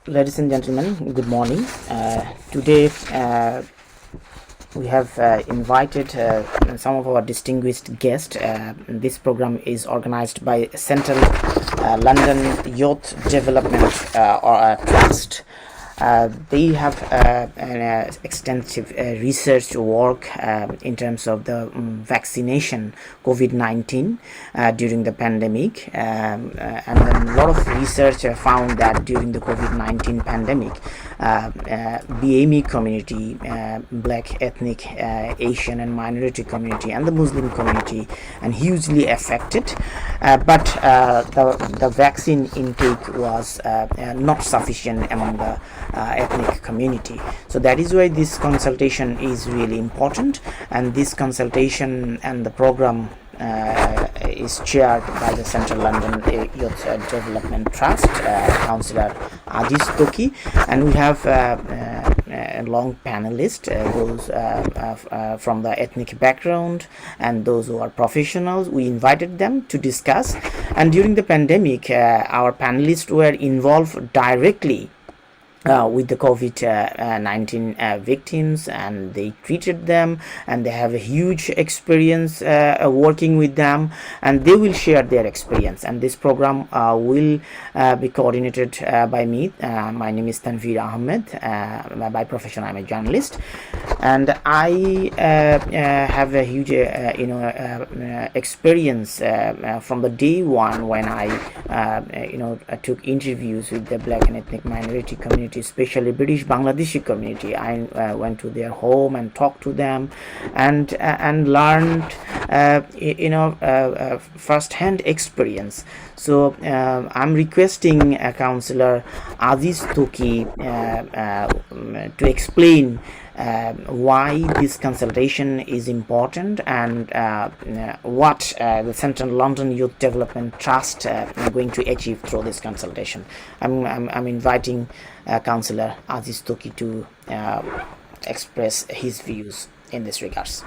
Ladies and gentlemen, good morning. Today we have invited some of our distinguished guests. This program is organized by Central London Youth Development Trust. They have an extensive research work in terms of the vaccination COVID-19 during the pandemic, and then a lot of research found that during the COVID-19 pandemic, BAME community, black, ethnic, Asian and minority community and the Muslim community and hugely affected, but the vaccine intake was not sufficient among the ethnic community. So that is why this consultation is really important, and this consultation and the program is chaired by the Central London Youth Development Trust, Councillor Aziz Toki, and we have a long panelist, those from the ethnic background and those who are professionals. We invited them to discuss, and during the pandemic, our panelists were involved directly with the COVID-19 victims, and they treated them, and they have a huge experience working with them, and they will share their experience. And this program will be coordinated by me. My name is Tanvir Ahmed. By profession, I'm a journalist, and I have a huge experience from the day one when I took interviews with the black and ethnic minority community, especially British Bangladeshi community. I went to their home and talked to them, and learned first-hand experience. So I'm requesting Councillor Aziz Toki to explain why this consultation is important, and what the Central London Youth Development Trust are going to achieve through this consultation. I'm inviting Councillor Aziz Toki to express his views in this regards.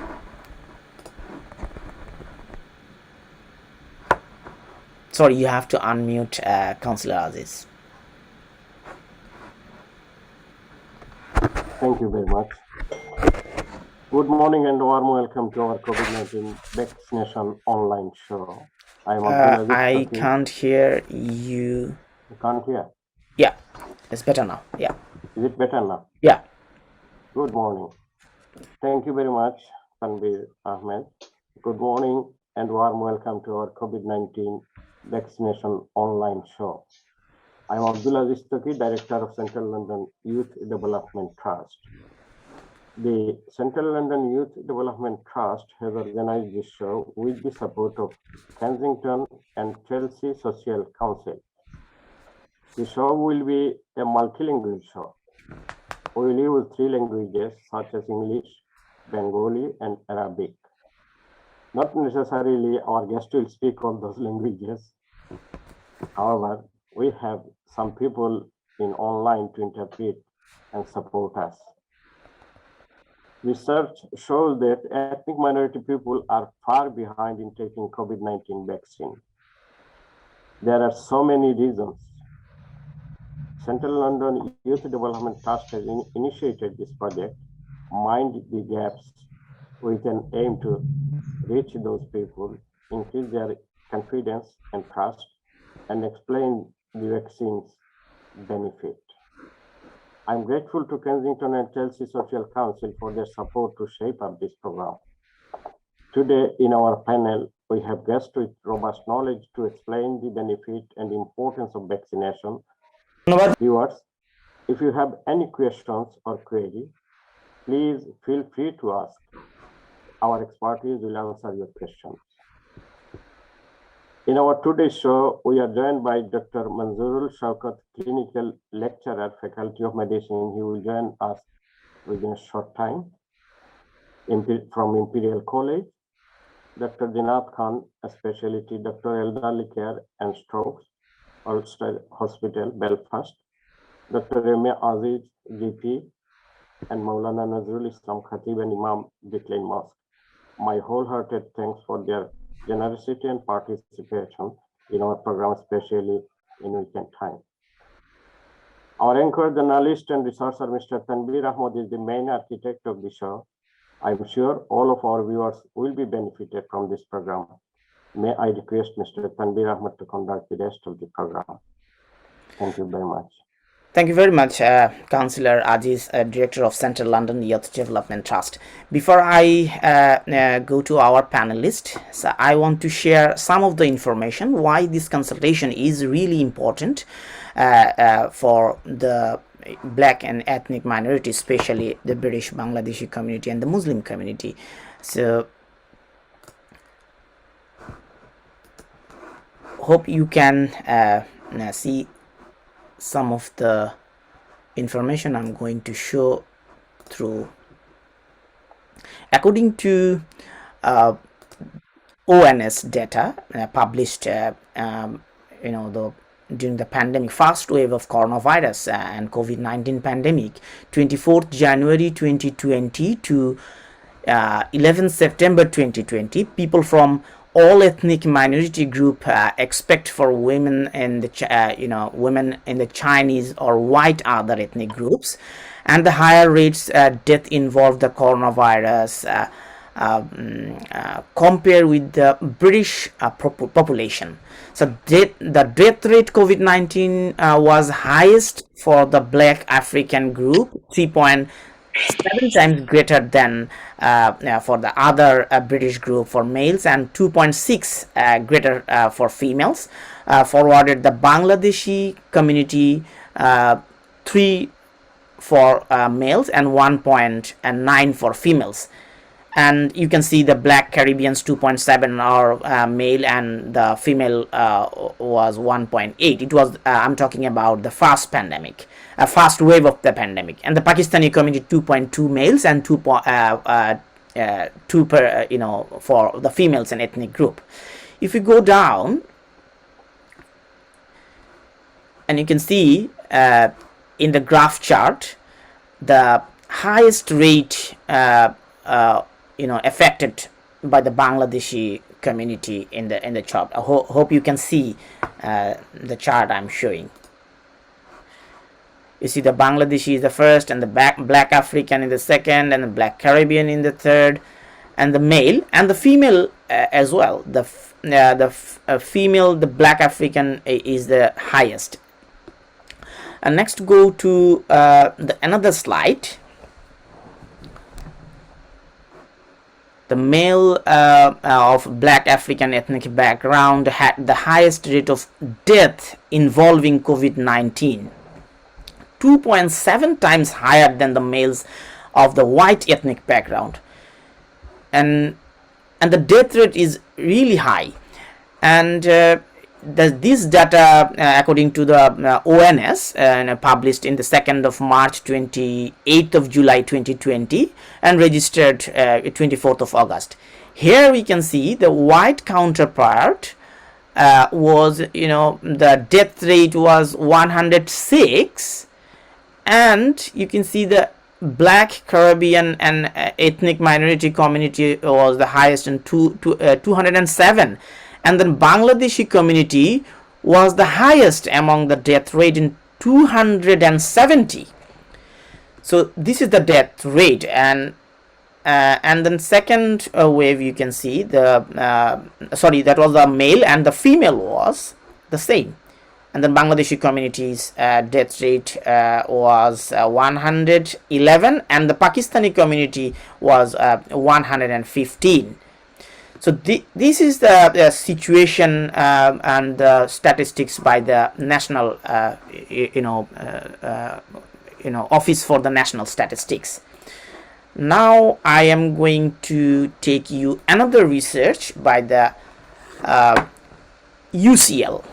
Sorry, you have to unmute Councillor Aziz. Thank you very much. Good morning and warm welcome to our COVID-19 vaccination online show. I can't hear you. You can't hear? Yeah, it's better now. Yeah. Is it better now? Yeah. Good morning. Thank you very much, Tanvir Ahmed. Good morning and warm welcome to our COVID-19 vaccination online show. I'm Abdul, Director of Central London Youth Development Trust. The Central London Youth Development Trust has organized this show with the support of Kensington and Chelsea Social Council. The show will be a multilingual show. We will use 3 languages such as English, Bengali, and Arabic. Not necessarily our guests will speak all those languages. However, we have some people in online to interpret and support us. Research shows that ethnic minority people are far behind in taking COVID-19 vaccine. There are so many reasons. Central London Youth Development Trust has initiated this project, Mind the Gaps, with an aim to reach those people, increase their confidence and trust, and explain the vaccine's benefit. I'm grateful to Kensington and Chelsea Social Council for their support to shape up this program. Today in our panel, we have guests with robust knowledge to explain the benefit and importance of vaccination. Viewers, if you have any questions or query, please feel free to ask. Our expertise will answer your questions. In our today's show, we are joined by Dr. Nazrul, Clinical Lecturer, Faculty of Medicine. He will join us within a short time from Imperial College. Dr. Jeenat Khan, a specialty, Dr. Elderly Care and Strokes, Ulster Hospital, Belfast. Dr. M A Aziz, GP, and Mawlana Nazrul Islam Khatib and Imam, Mosque. My wholehearted thanks for their generosity and participation in our program, especially in weekend time. Our anchor, the analyst and researcher, Mr. Tanvir Ahmed, is the main architect of the show. I'm sure all of our viewers will be benefited from this program. May I request Mr. Tanvir Ahmed to conduct the rest of the program. Thank you very much. Thank you very much, Councillor Aziz, Director of Central London Youth Development Trust. Before I go to our panelist, so I want to share some of the information why this consultation is really important for the black and ethnic minority, especially the British Bangladeshi community and the Muslim community. So hope you can see some of the information I'm going to show through. According to ONS data published during the pandemic, first wave of coronavirus and COVID-19 pandemic, 24th January 2020 to 11th September 2020, people from all ethnic minority group except for women and the women in the Chinese or white other ethnic groups, and the higher rates death involved the coronavirus compared with the British population. So the death rate COVID-19 was highest for the black African group, 3.7 times greater than for the other British group for males, and 2.6 greater for females. Forwarded the Bangladeshi community 3 for males and 1.9 for females. And you can see the black Caribbeans 2.7 are male, and the female was 1.8. It was I'm talking about the first pandemic, first wave of the pandemic. And the Pakistani community 2.2 males and 2 per for the females and ethnic group. If you go down, and you can see in the graph chart the highest rate affected by the Bangladeshi community in the chart. I hope you can see the chart I'm showing. You see the Bangladeshi is the first, and the black African in the second, and the black Caribbean in the third, and the male and the female as well. The female, the black African is the highest. And next, go to another slide. The male of black African ethnic background had the highest rate of death involving COVID-19, 2.7 times higher than the males of the white ethnic background, and the death rate is really high. And this data, according to the ONS, published in the 2nd of March, 28th of July 2020, and registered 24th of August. Here we can see the white counterpart was, the death rate was 106, and you can see the black Caribbean and ethnic minority community was the highest in 207. And then Bangladeshi community was the highest among the death rate in 270. So this is the death rate, and then second wave, you can see the that was the male, and the female was the same. And then Bangladeshi community's death rate was 111, and the Pakistani community was 115. So this is the situation and the statistics by the national, Office for the National Statistics. Now I am going to take you another research by the UCL.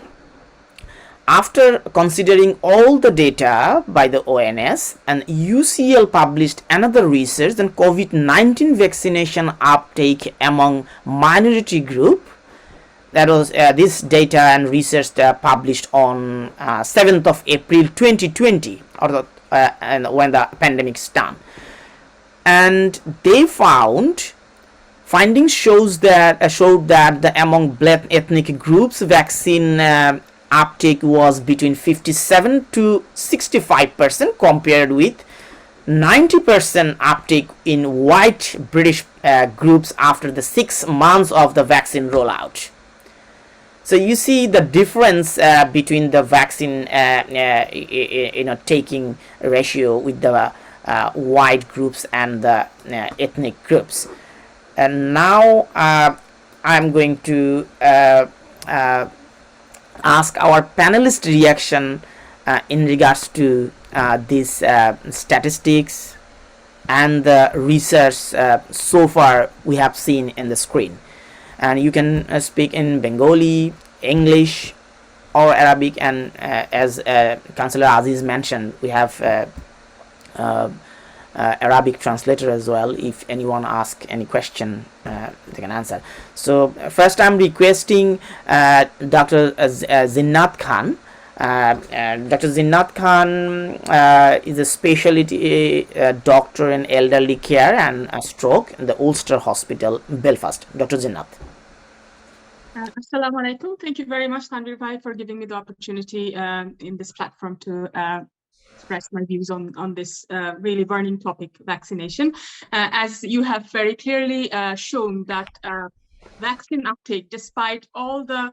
After considering all the data by the ONS, and UCL published another research on COVID-19 vaccination uptake among minority group. That was this data and research published on 7th of April 2020, and when the pandemic started. And they findings showed that the among black ethnic groups vaccine uptake was between 57 to 65% compared with 90% uptake in white British groups after the 6 months of the vaccine rollout. So you see the difference between the vaccine taking ratio with the white groups and the ethnic groups. And now I'm going to ask our panelist reaction in regards to these statistics and the research so far we have seen in the screen. And you can speak in Bengali, English, or Arabic, and as Cllr Aziz mentioned, we have Arabic translator as well. If anyone asks any question, they can answer. So first I'm requesting Dr. Jeenat Khan. Dr. Jeenat Khan is a specialty doctor in elderly care and stroke in the Ulster Hospital, Belfast. Dr. Jeenat. Assalamu alaikum. Thank you very much, Tanvir Bhai, for giving me the opportunity in this platform to express my views on this really burning topic, vaccination. As you have very clearly shown that vaccine uptake, despite all the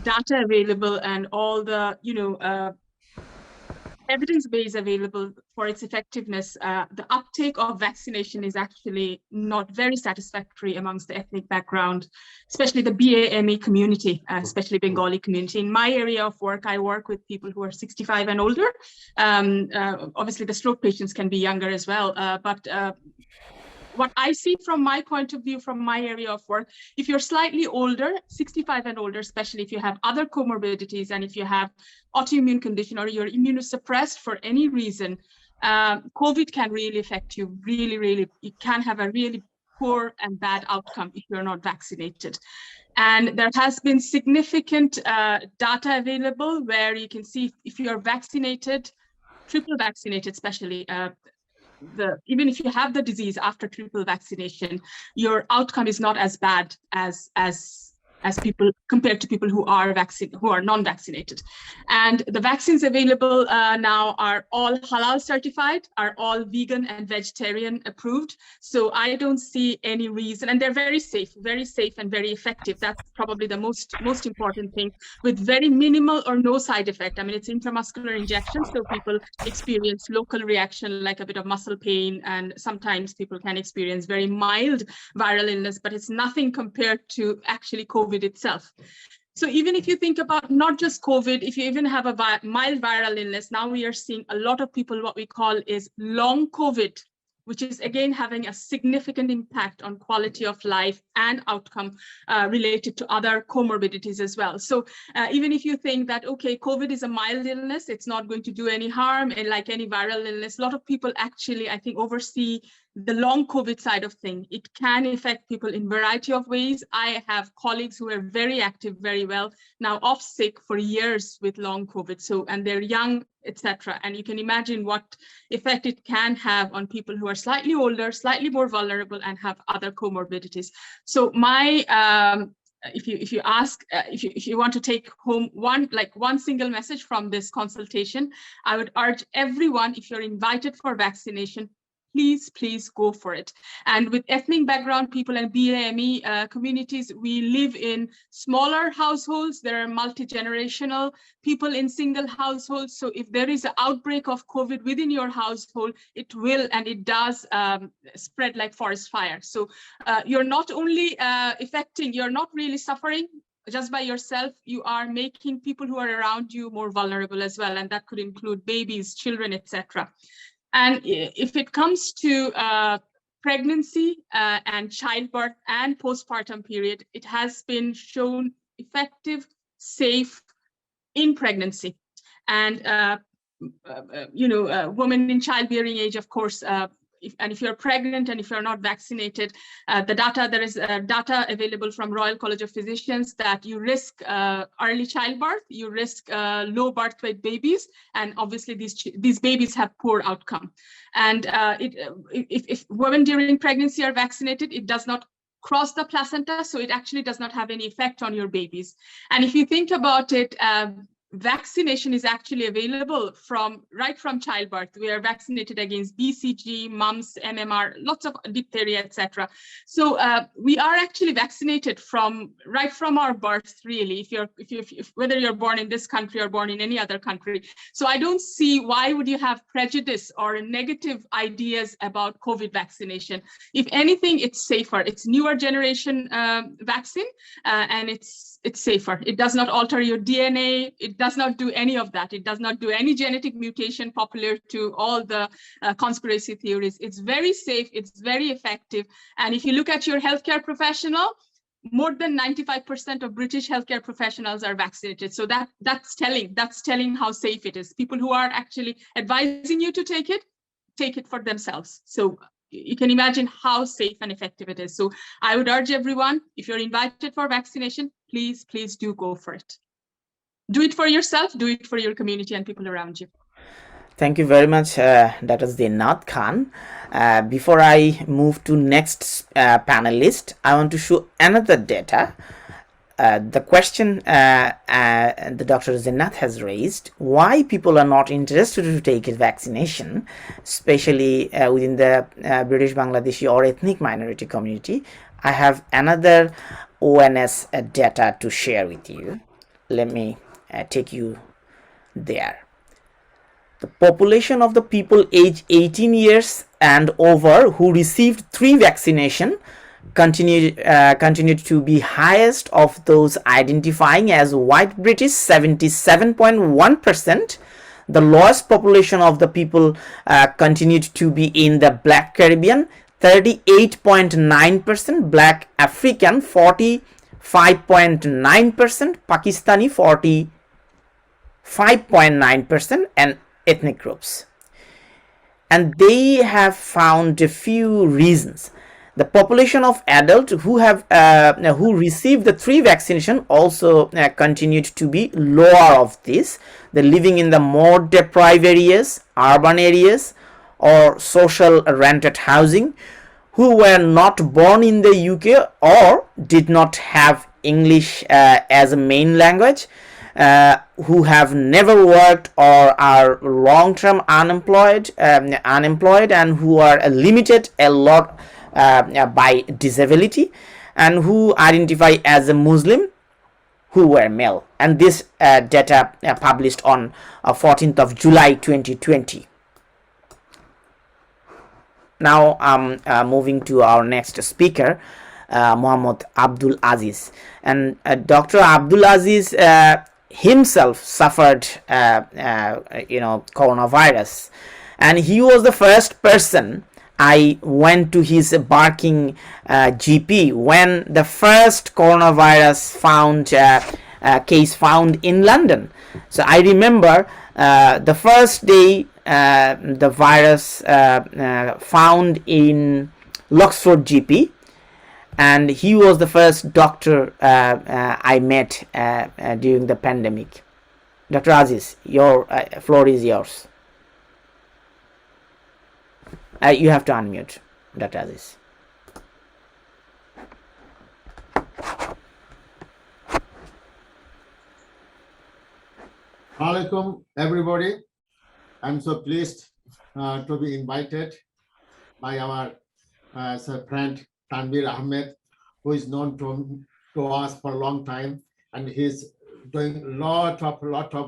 data available and all the evidence base available for its effectiveness, the uptake of vaccination is actually not very satisfactory amongst the ethnic background, especially the BAME community, especially Bengali community. In my area of work, I work with people who are 65 and older. Obviously, the stroke patients can be younger as well, but what I see from my point of view, from my area of work, if you're slightly older, 65 and older, especially if you have other comorbidities and if you have autoimmune condition or you're immunosuppressed for any reason, COVID can really affect you. Really, it can have a really poor and bad outcome if you're not vaccinated. And there has been significant data available where you can see if you're vaccinated, triple vaccinated especially, even if you have the disease after triple vaccination, your outcome is not as bad as people compared to people who are non-vaccinated. And the vaccines available now are all halal certified, are all vegan and vegetarian approved. So I don't see any reason, and they're very safe and very effective. That's probably the most important thing, with very minimal or no side effect. I mean, it's intramuscular injection, so people experience local reaction like a bit of muscle pain, and sometimes people can experience very mild viral illness, but it's nothing compared to actually COVID itself. So even if you think about not just COVID, if you even have a mild viral illness, now we are seeing a lot of people, what we call is long COVID, which is again having a significant impact on quality of life and outcome related to other comorbidities as well. So even if you think that, okay, COVID is a mild illness, it's not going to do any harm, and like any viral illness, a lot of people actually, I think, oversee the long COVID side of things. It can affect people in a variety of ways. I have colleagues who are very active, very well, now off sick for years with long COVID. So, and they're young, etc. And you can imagine what effect it can have on people who are slightly older, slightly more vulnerable, and have other comorbidities. So my, if you want to take home one single message from this consultation, I would urge everyone, if you're invited for vaccination, please go for it. And with ethnic background people and BAME communities, we live in smaller households. There are multi-generational people in single households. So if there is an outbreak of COVID within your household, it will, and it does spread like forest fire. So you're not only you're not really suffering just by yourself, you are making people who are around you more vulnerable as well. And that could include babies, children, etc. And if it comes to pregnancy and childbirth and postpartum period, it has been shown effective, safe in pregnancy. And women in childbearing age, of course, if you're pregnant and if you're not vaccinated, there is data available from Royal College of Physicians that you risk early childbirth, you risk low birth weight babies, and obviously these babies have poor outcome. And if women during pregnancy are vaccinated, it does not cross the placenta, so it actually does not have any effect on your babies. And if you think about it, vaccination is actually available right from childbirth. We are vaccinated against BCG, mumps, MMR, lots of diphtheria, etc. So we are actually vaccinated right from our birth, really. If whether you're born in this country or born in any other country. So I don't see why would you have prejudice or negative ideas about COVID vaccination. If anything, it's safer. It's newer generation vaccine, and it's safer. It does not alter your DNA. It does not do any of that. It does not do any genetic mutation popular to all the conspiracy theories. It's very safe. It's very effective. And if you look at your healthcare professional, more than 95% of British healthcare professionals are vaccinated. So that's telling how safe it is. People who are actually advising you to take it for themselves. So you can imagine how safe and effective it is. So I would urge everyone, if you're invited for vaccination, please do go for it. Do it for yourself, do it for your community and people around you. Thank you very much, that is Jeenat Khan. Before I move to next panelist, I want to show another data. The question the Dr. Jeenat has raised, why people are not interested to take a vaccination, especially within the British, Bangladeshi or ethnic minority community. I have another ONS data to share with you. Let me take you there. The population of the people aged 18 years and over who received 3 vaccinations continued to be highest of those identifying as white British, 77.1%. The lowest population of the people continued to be in the Black Caribbean, 38.9%, Black African, 45.9%, Pakistani, 45.9%, and ethnic groups. And they have found a few reasons. The population of adults who received the 3 vaccination also continued to be lower of this. They're living in the more deprived areas, urban areas, or social rented housing, who were not born in the UK or did not have English as a main language, who have never worked or are long-term unemployed, and who are limited a lot by disability, and who identify as a Muslim, who were male. And this data published on 14th of July 2020. Now I'm moving to our next speaker, Muhammad Abdul Aziz. And Dr. Abdul Aziz himself suffered coronavirus, and he was the first person I went to his Barking GP when the first coronavirus case found in London. So I remember the first day the virus found in Luxford GP, and he was the first doctor I met during the pandemic. Dr. Aziz, your floor is yours. You have to unmute, Dr. Aziz. Alaikum, everybody. I'm so pleased to be invited by our friend Tanvir Ahmed, who is known to us for a long time, and he's doing a lot of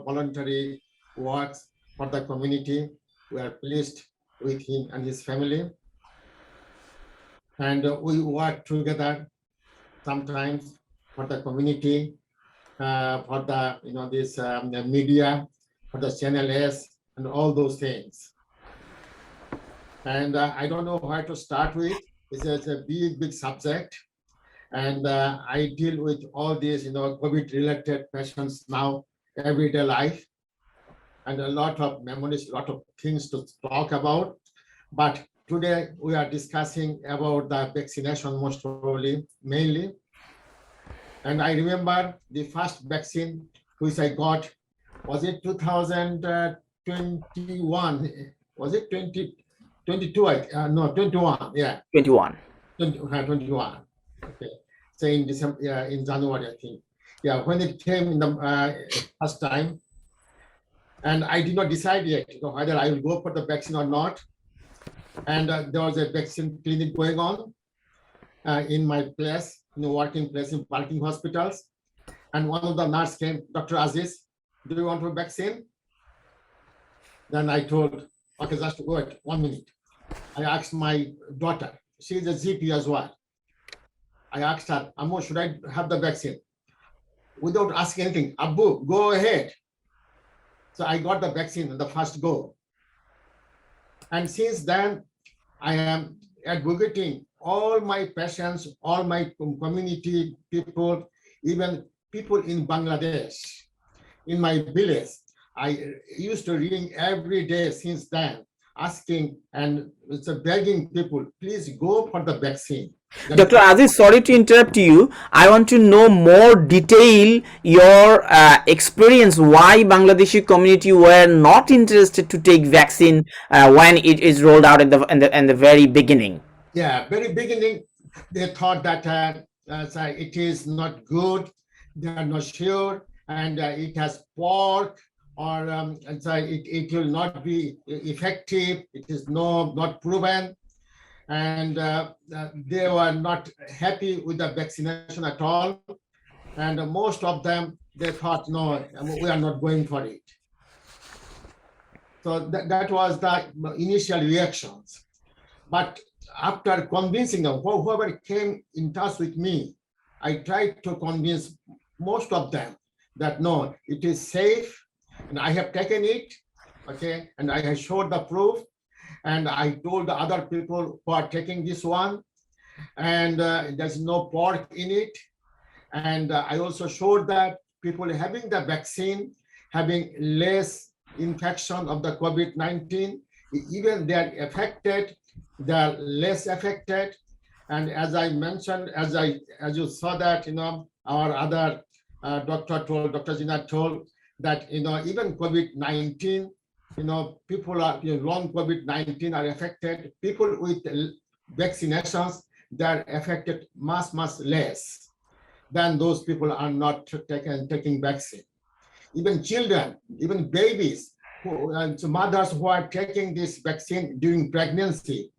voluntary works for the community. We are pleased with him and his family, and we work together sometimes for the community, for the the media, for the Channel S, and all those things. And I don't know where to start with. It's a big subject, and I deal with all these COVID-related patients now, everyday life, and a lot of memories, a lot of things to talk about. But today we are discussing about the vaccination most probably, mainly. And I remember the first vaccine which I got, was it 2021? Was it 2022? No, 21. Yeah. 21. 21. Okay. So in December, in January, I think. Yeah, when it came in the first time, And I did not decide yet, whether I will go for the vaccine or not. And there was a vaccine clinic going on in my place, working place in Parking hospitals. And one of the nurse came, Dr. Aziz, do you want a vaccine? Then I told, okay, just wait 1 minute. I asked my daughter, she is a GP as well. I asked her, Ammo, should I have the vaccine? Without asking anything, Abu, go ahead. So I got the vaccine in the first go. And since then, I am advocating all my patients, all my community people, even people in Bangladesh, in my village. I used to ring every day since then, asking and begging people, please go for the vaccine. Dr. Aziz, sorry to interrupt you. I want to know more detail your experience why Bangladeshi community were not interested to take vaccine when it is rolled out in the very beginning. Yeah, very beginning, they thought that it is not good. They are not sure, and it has pork, or it will not be effective. It is not proven. And they were not happy with the vaccination at all. And most of them, they thought, no, we are not going for it. So that was the initial reactions. But after convincing them, whoever came in touch with me, I tried to convince most of them that no, it is safe, and I have taken it, okay, and I have showed the proof. And I told the other people who are taking this one, and there's no pork in it. And I also showed that people having the vaccine, having less infection of the COVID-19, even they are affected, they are less affected. And as I mentioned, as you saw that, our other doctor told, Dr. Jeenat told that, even COVID-19, people are long COVID-19 are affected. People with vaccinations, they are affected much less than those people are not taking vaccine. Even children, even babies, mothers who are taking this vaccine during pregnancy,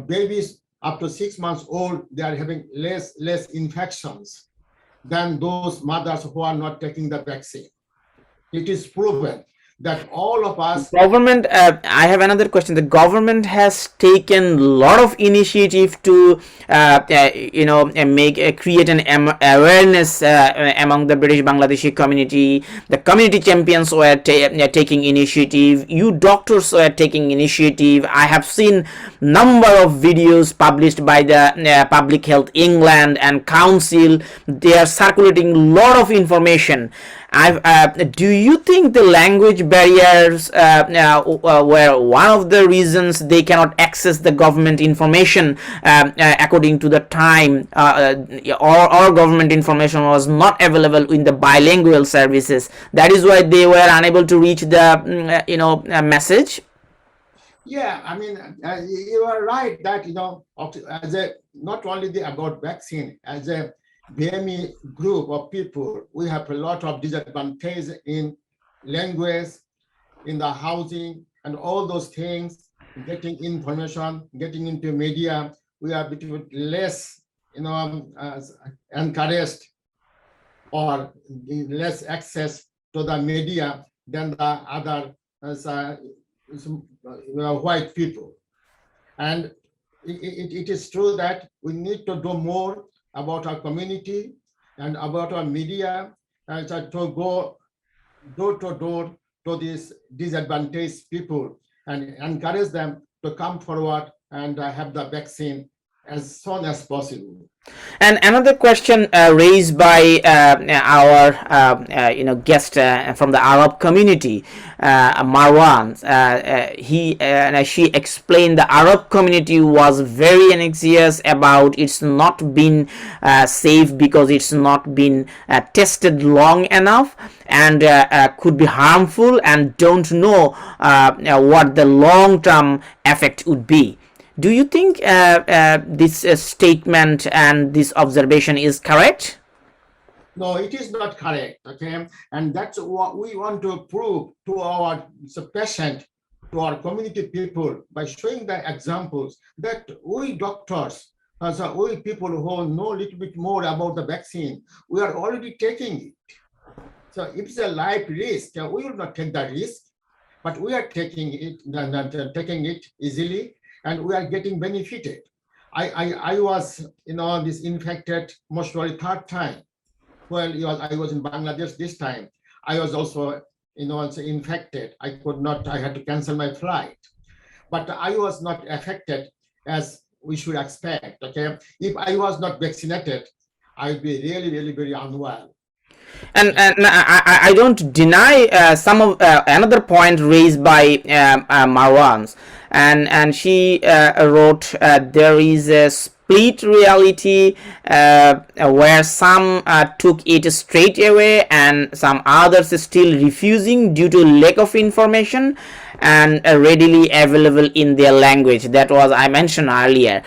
babies up to 6 months old, they are having less infections than those mothers who are not taking the vaccine. It is proven that all of us government I have another question. The government has taken a lot of initiative to create an awareness among the British Bangladeshi community. The community champions were taking initiative. You doctors were taking initiative. I have seen number of videos published by the Public Health England and Council. They are circulating a lot of information. Do you think the language barriers were one of the reasons they cannot access the government information according to the time, or government information was not available in the bilingual services? That is why they were unable to reach the message. Yeah, I mean, you are right that as not only about vaccine, as a BME group of people, we have a lot of disadvantage in language, in the housing, and all those things, getting information, getting into media. We are a bit less, encouraged or less access to the media than the other white people. And it is true that we need to do more about our community and about our media, and to go door to door to these disadvantaged people and encourage them to come forward and have the vaccine as soon as possible. And another question raised by our guest from the Arab community, Marwan, she explained the Arab community was very anxious about it's not been safe because it's not been tested long enough and could be harmful and don't know what the long-term effect would be. Do you think this statement and this observation is correct? No, it is not correct, okay? And that's what we want to prove to our patient, to our community people, by showing the examples that we doctors, as we people who know a little bit more about the vaccine, we are already taking it. So if it's a life risk, we will not take the risk, but we are taking it easily, and we are getting benefited. I was, this infected most probably third time. Well, I was in Bangladesh this time. I was also, also infected. I had to cancel my flight. But I was not affected as we should expect, okay? If I was not vaccinated, I'd be really, really very unwell. And I don't deny some of another point raised by Marwan's, and she wrote there is a split reality where some took it straight away and some others still refusing due to lack of information and readily available in their language. That was I mentioned earlier.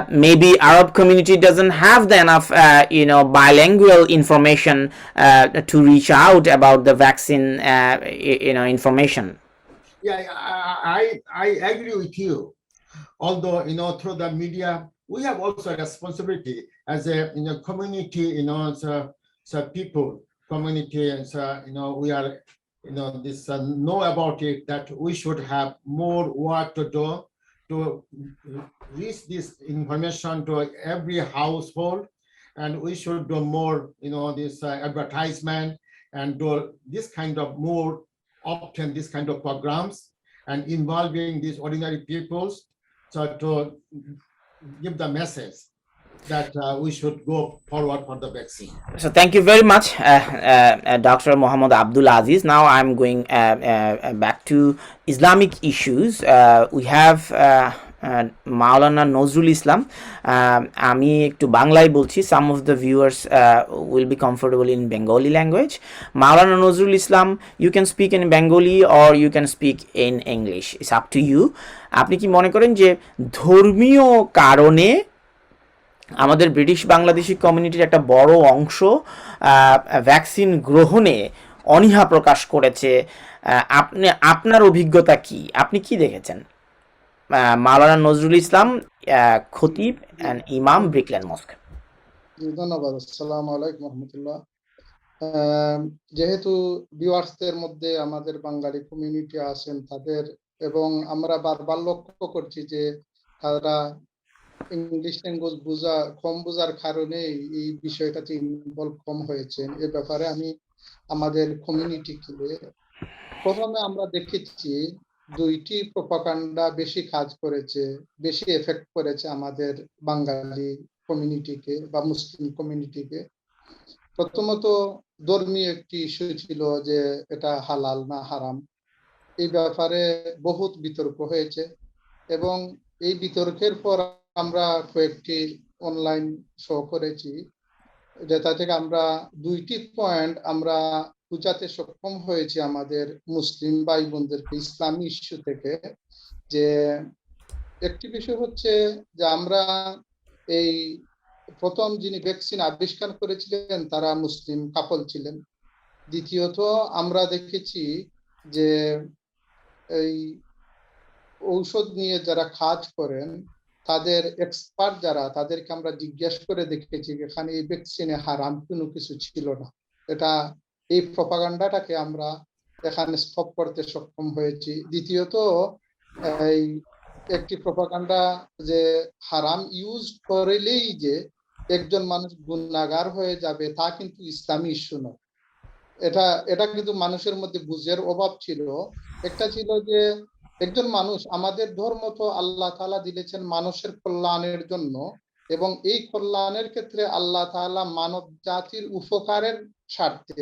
Maybe Arab community doesn't have the enough bilingual information to reach out about the vaccine information. Yeah, I agree with you. Although through the media, we have also a responsibility as a community, so people community, and so we are this know about it, that we should have more work to do to reach this information to every household, and we should do more this advertisement and do this kind of more often this kind of programs and involving these ordinary peoples, so to give the message that we should go forward for the vaccine. So thank you very much, Dr. Muhammad Abdul Aziz. Now I'm going back to Islamic issues. We have Mawlana Nazrul Islam. আমি একটু বাংলায় বলছি. Some of the viewers will be comfortable in Bengali language. Mawlana Nazrul Islam, you can speak in Bengali or you can speak in English. It's up to you. আপনি কি মনে করেন যে ধর্মীয় কারণে আমাদের ব্রিটিশ বাংলাদেশি কমিউনিটির একটা বড় অংশ ভ্যাকসিন গ্রহণে অনীহা প্রকাশ করেছে? আপনার অভিজ্ঞতা কি? আপনি কি দেখেছেন? মাওলানা নজরুল ইসলাম, খতিব এন্ড ইমাম, ব্রিকল্যান্ড মস্ক। ধন্যবাদ। আসসালামু আলাইকুম রহমতুল্লাহ। যেহেতু ভিউয়ার্সদের মধ্যে আমাদের বাঙালি কমিউনিটি আছেন, তাদের এবং আমরা বারবার লক্ষ্য করছি যে তারা ইংলিশ ল্যাঙ্গুয়েজ কম বোঝার কারণে এই বিষয়টাতে ইনভলভ কম হয়েছে। এ ব্যাপারে আমি আমাদের কমিউনিটিকে প্রথমে আমরা দেখেছি দুইটি প্রপাগান্ডা বেশি কাজ করেছে, বেশি এফেক্ট করেছে আমাদের বাঙালি কমিউনিটিকে বা মুসলিম কমিউনিটিকে। প্রথমত ধর্মীয় একটি ইস্যু ছিল যে এটা হালাল না হারাম, এই ব্যাপারে বহুত বিতর্ক হয়েছে এবং এই বিতর্কের পর আমরা কয়েকটি অনলাইন শো করেছি, যেটা থেকে আমরা দুইটি পয়েন্ট আমরা বুঝাতে সক্ষম হয়েছি আমাদের মুসলিম ভাই বোনদেরকে ইসলামী ইস্যু থেকে। যে একটি বিষয় হচ্ছে যে আমরা এই প্রথম যিনি ভ্যাকসিন আবিষ্কার করেছিলেন তারা মুসলিম কাপল ছিলেন। দ্বিতীয়ত আমরা দেখেছি যে এই ঔষধ নিয়ে যারা কাজ করেন তাদের এক্সপার্ট যারা, তাদেরকে আমরা জিজ্ঞাসা করে দেখেছি এখানে এই ভ্যাকসিনে হারাম কোনো কিছু ছিল না। এটা এই প্রপাগান্ডাটাকে আমরা এখানে স্টপ করতে সক্ষম হয়েছি। দ্বিতীয়ত এই একটি প্রপাগান্ডা যে হারাম ইউজ করলেই যে একজন মানুষ গুনাহগার হয়ে যাবে তা কিন্তু ইসলামী ইস্যু নয়। এটা কিন্তু মানুষের মধ্যে বুঝের অভাব ছিল। একটা ছিল যে একজন মানুষ, আমাদের ধর্ম তো আল্লাহ তাআলা দিয়েছেন মানুষের কল্যাণের জন্য, এবং এই কল্যাণের ক্ষেত্রে আল্লাহ তাআলা মানব জাতির উপকারের স্বার্থে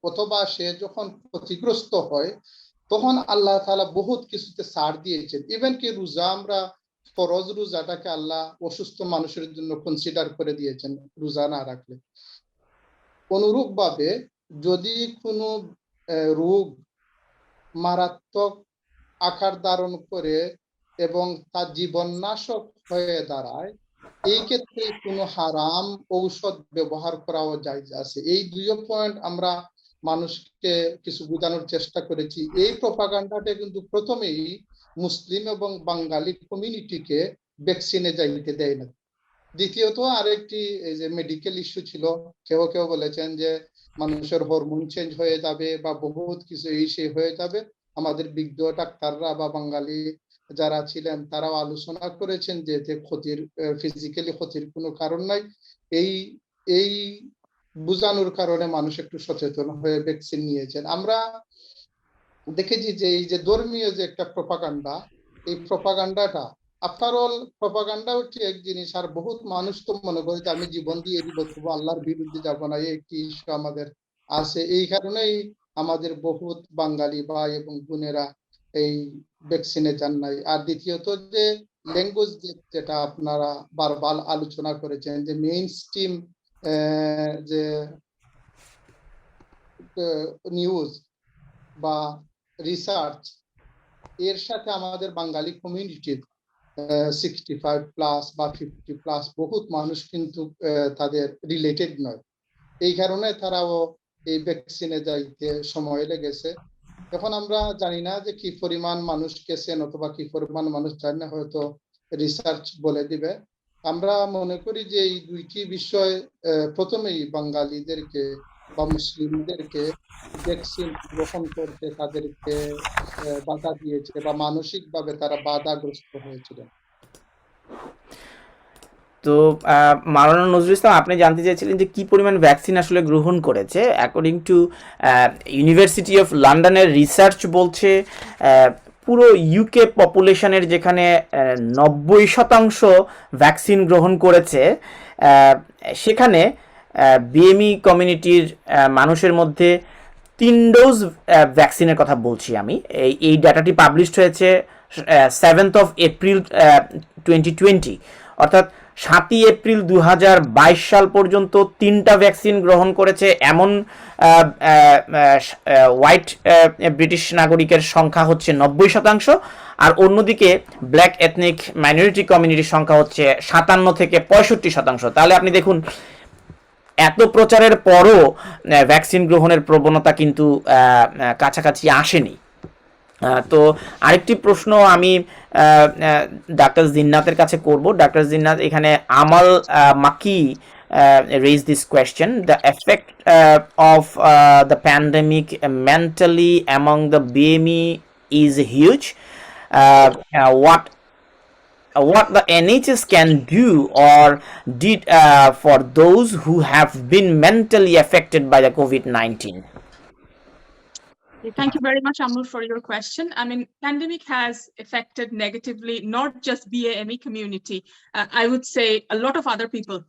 অথবা সে যখন ক্ষতিগ্রস্ত হয় তখন আল্লাহ তাআলা বহুত কিছুতে ছাড় দিয়েছেন। ইভেন কি রোজা, আমরা ফরজ রোজাটাকে আল্লাহ অসুস্থ মানুষের জন্য কনসিডার করে দিয়েছেন রোজা না রাখলে। অনুরূপ ভাবে যদি কোনো রোগ মারাত্মক আকার ধারণ করে এবং তার জীবননাশক হয়ে দাঁড়ায়, এই ক্ষেত্রে কোনো হারাম ঔষধ ব্যবহার করাও জায়েজ আছে। এই দুইও পয়েন্ট আমরা মানুষকে কিছু বোঝানোর চেষ্টা করেছি। এই প্রপাগান্ডাটা কিন্তু প্রথমেই মুসলিম এবং বাঙালি কমিউনিটিকে ভ্যাকসিনে যাইতে দেয় না। দ্বিতীয়ত আরেকটি এই যে মেডিকেল ইস্যু ছিল, কেউ কেউ বলেছেন যে মানুষের হরমোন চেঞ্জ হয়ে যাবে বা বহুত কিছু এই সেই হয়ে যাবে। আমাদের বিজ্ঞ ডাক্তাররা বা বাঙালি যারা ছিলেন তারাও আলোচনা করেছেন যে এতে ক্ষতির ফিজিক্যালি ক্ষতির কোনো কারণ নাই। এই এই বোঝানোর কারণে মানুষ একটু সচেতন হয়ে ভ্যাকসিন নিয়েছেন। আমরা দেখেছি যে এই যে ধর্মীয় যে একটা প্রপাগান্ডা, এই প্রপাগান্ডাটা আফটার অল প্রপাগান্ডা হচ্ছে এক জিনিস, আর বহুত মানুষ তো মনে করে যে আমি জীবন দিয়ে দিব তবু আল্লাহর বিরুদ্ধে যাব না, এই একটি ইস্যু আমাদের আছে। এই কারণেই আমাদের বহুত বাঙালি ভাই এবং বোনেরা এই ভ্যাকসিনে যান নাই। আর দ্বিতীয়ত যে ল্যাঙ্গুয়েজ যেটা আপনারা বারবার আলোচনা করেছেন যে মেইন স্ট্রিম যে নিউজ বা রিসার্চ এর সাথে আমাদের বাঙালি কমিউনিটির 65+ বা 50+ বহুত মানুষ কিন্তু তাদের রিলেটেড নয়। এই কারণে তারাও এই ভ্যাকসিনে যাইতে সময় লেগেছে। এখন আমরা জানি না যে কি পরিমাণ মানুষ গেছেন অথবা কি পরিমাণ মানুষ জানে না, হয়তো রিসার্চ বলে দিবে। আমরা মনে করি যে এই দুইটি বিষয় প্রথমেই বাঙালিদেরকে বা মুসলিমদেরকে ভ্যাকসিন গ্রহণ করতে তাদেরকে বাধা দিয়েছে বা মানসিকভাবে তারা বাধাগ্রস্ত হয়েছিলেন। তো মাওলানা নজরুল ইসলাম, আপনি জানতে চেয়েছিলেন যে কি পরিমাণ ভ্যাকসিন আসলে গ্রহণ করেছে। অ্যাকর্ডিং টু ইউনিভার্সিটি অফ লন্ডনের রিসার্চ বলছে পুরো ইউকে পপুলেশনের যেখানে 90% ভ্যাকসিন গ্রহণ করেছে, সেখানে বিএমই কমিউনিটির মানুষের মধ্যে 3 ডোজ ভ্যাকসিনের কথা বলছি আমি। এই ডাটাটি পাবলিশড হয়েছে 7th of April 2020, অর্থাৎ 7ই এপ্রিল 2022 সাল পর্যন্ত 3টা ভ্যাকসিন গ্রহণ করেছে এমন হোয়াইট ব্রিটিশ নাগরিকের সংখ্যা হচ্ছে 90%, আর অন্যদিকে ব্ল্যাক এথনিক মাইনরিটি কমিউনিটির সংখ্যা হচ্ছে 57 থেকে 65%। তাহলে আপনি দেখুন, এত প্রচারের পরও ভ্যাকসিন গ্রহণের প্রবণতা কিন্তু কাছাকাছি আসেনি। তো আরেকটি প্রশ্ন আমি ডাক্তার জিন্নাতের কাছে করব। ডাক্তার জিন্নাত, এখানে আমাল মাকি raised this question: the effect of the pandemic mentally among the BME is huge. What the NHS can do or did for those who have been mentally affected by the COVID-19? Thank you very much, Amul, for your question. I mean, pandemic has affected negatively not just BAME community. I would say a lot of other people.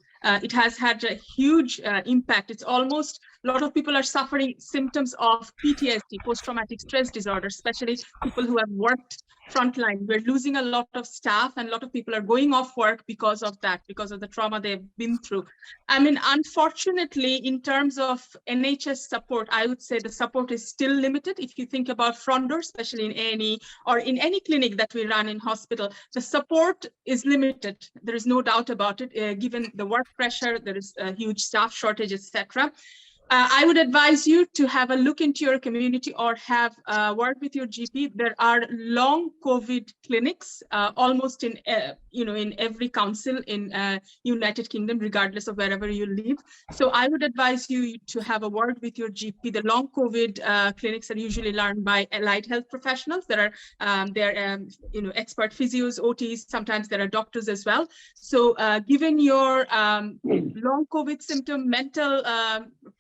It has had a huge impact. It's almost a lot of people are suffering symptoms of PTSD, post-traumatic stress disorder, especially people who have worked frontline. We're losing a lot of staff, and a lot of people are going off work because of that, because of the trauma they've been through. I mean, unfortunately, in terms of NHS support, I would say the support is still limited. If you think about front door, especially in A&E or in any clinic that we run in hospital, the support is limited. There is no doubt about it. Given the work pressure, there is a huge staff shortage, etc. I would advise you to have a look into your community or have work with your GP. There are long COVID clinics almost in in every council in United Kingdom, regardless of wherever you live. So I would advise you to have a word with your GP. The long COVID clinics are usually run by allied health professionals. There are expert physios, OTs. Sometimes there are doctors as well. So given your long COVID symptom, mental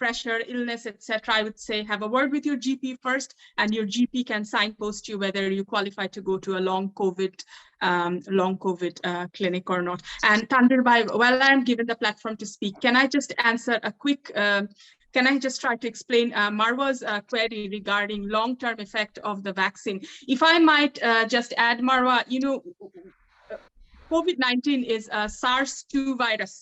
pressure, illness, etc., I would say have a word with your GP first, and your GP can signpost you whether you qualify to go to a long COVID clinic or not. And Tanvir bhai, while I'm given the platform to speak, can I just answer a quick can I just try to explain Marwa's query regarding long-term effect of the vaccine? If I might just add, Marwa, COVID-19 is a SARS-2 virus.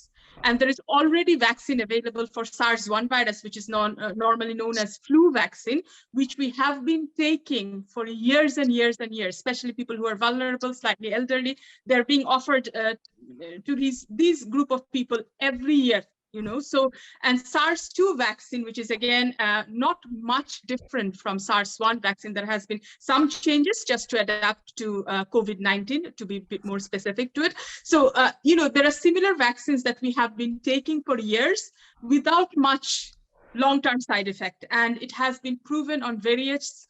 And there is already vaccine available for SARS-1 virus, which is normally known as flu vaccine, which we have been taking for years and years and years, especially people who are vulnerable, slightly elderly. They're being offered to these group of people every year. So, and SARS-2 vaccine, which is again not much different from SARS-1 vaccine. There has been some changes just to adapt to COVID-19, to be a bit more specific to it. So, there are similar vaccines that we have been taking for years without much long-term side effect. And it has been proven on various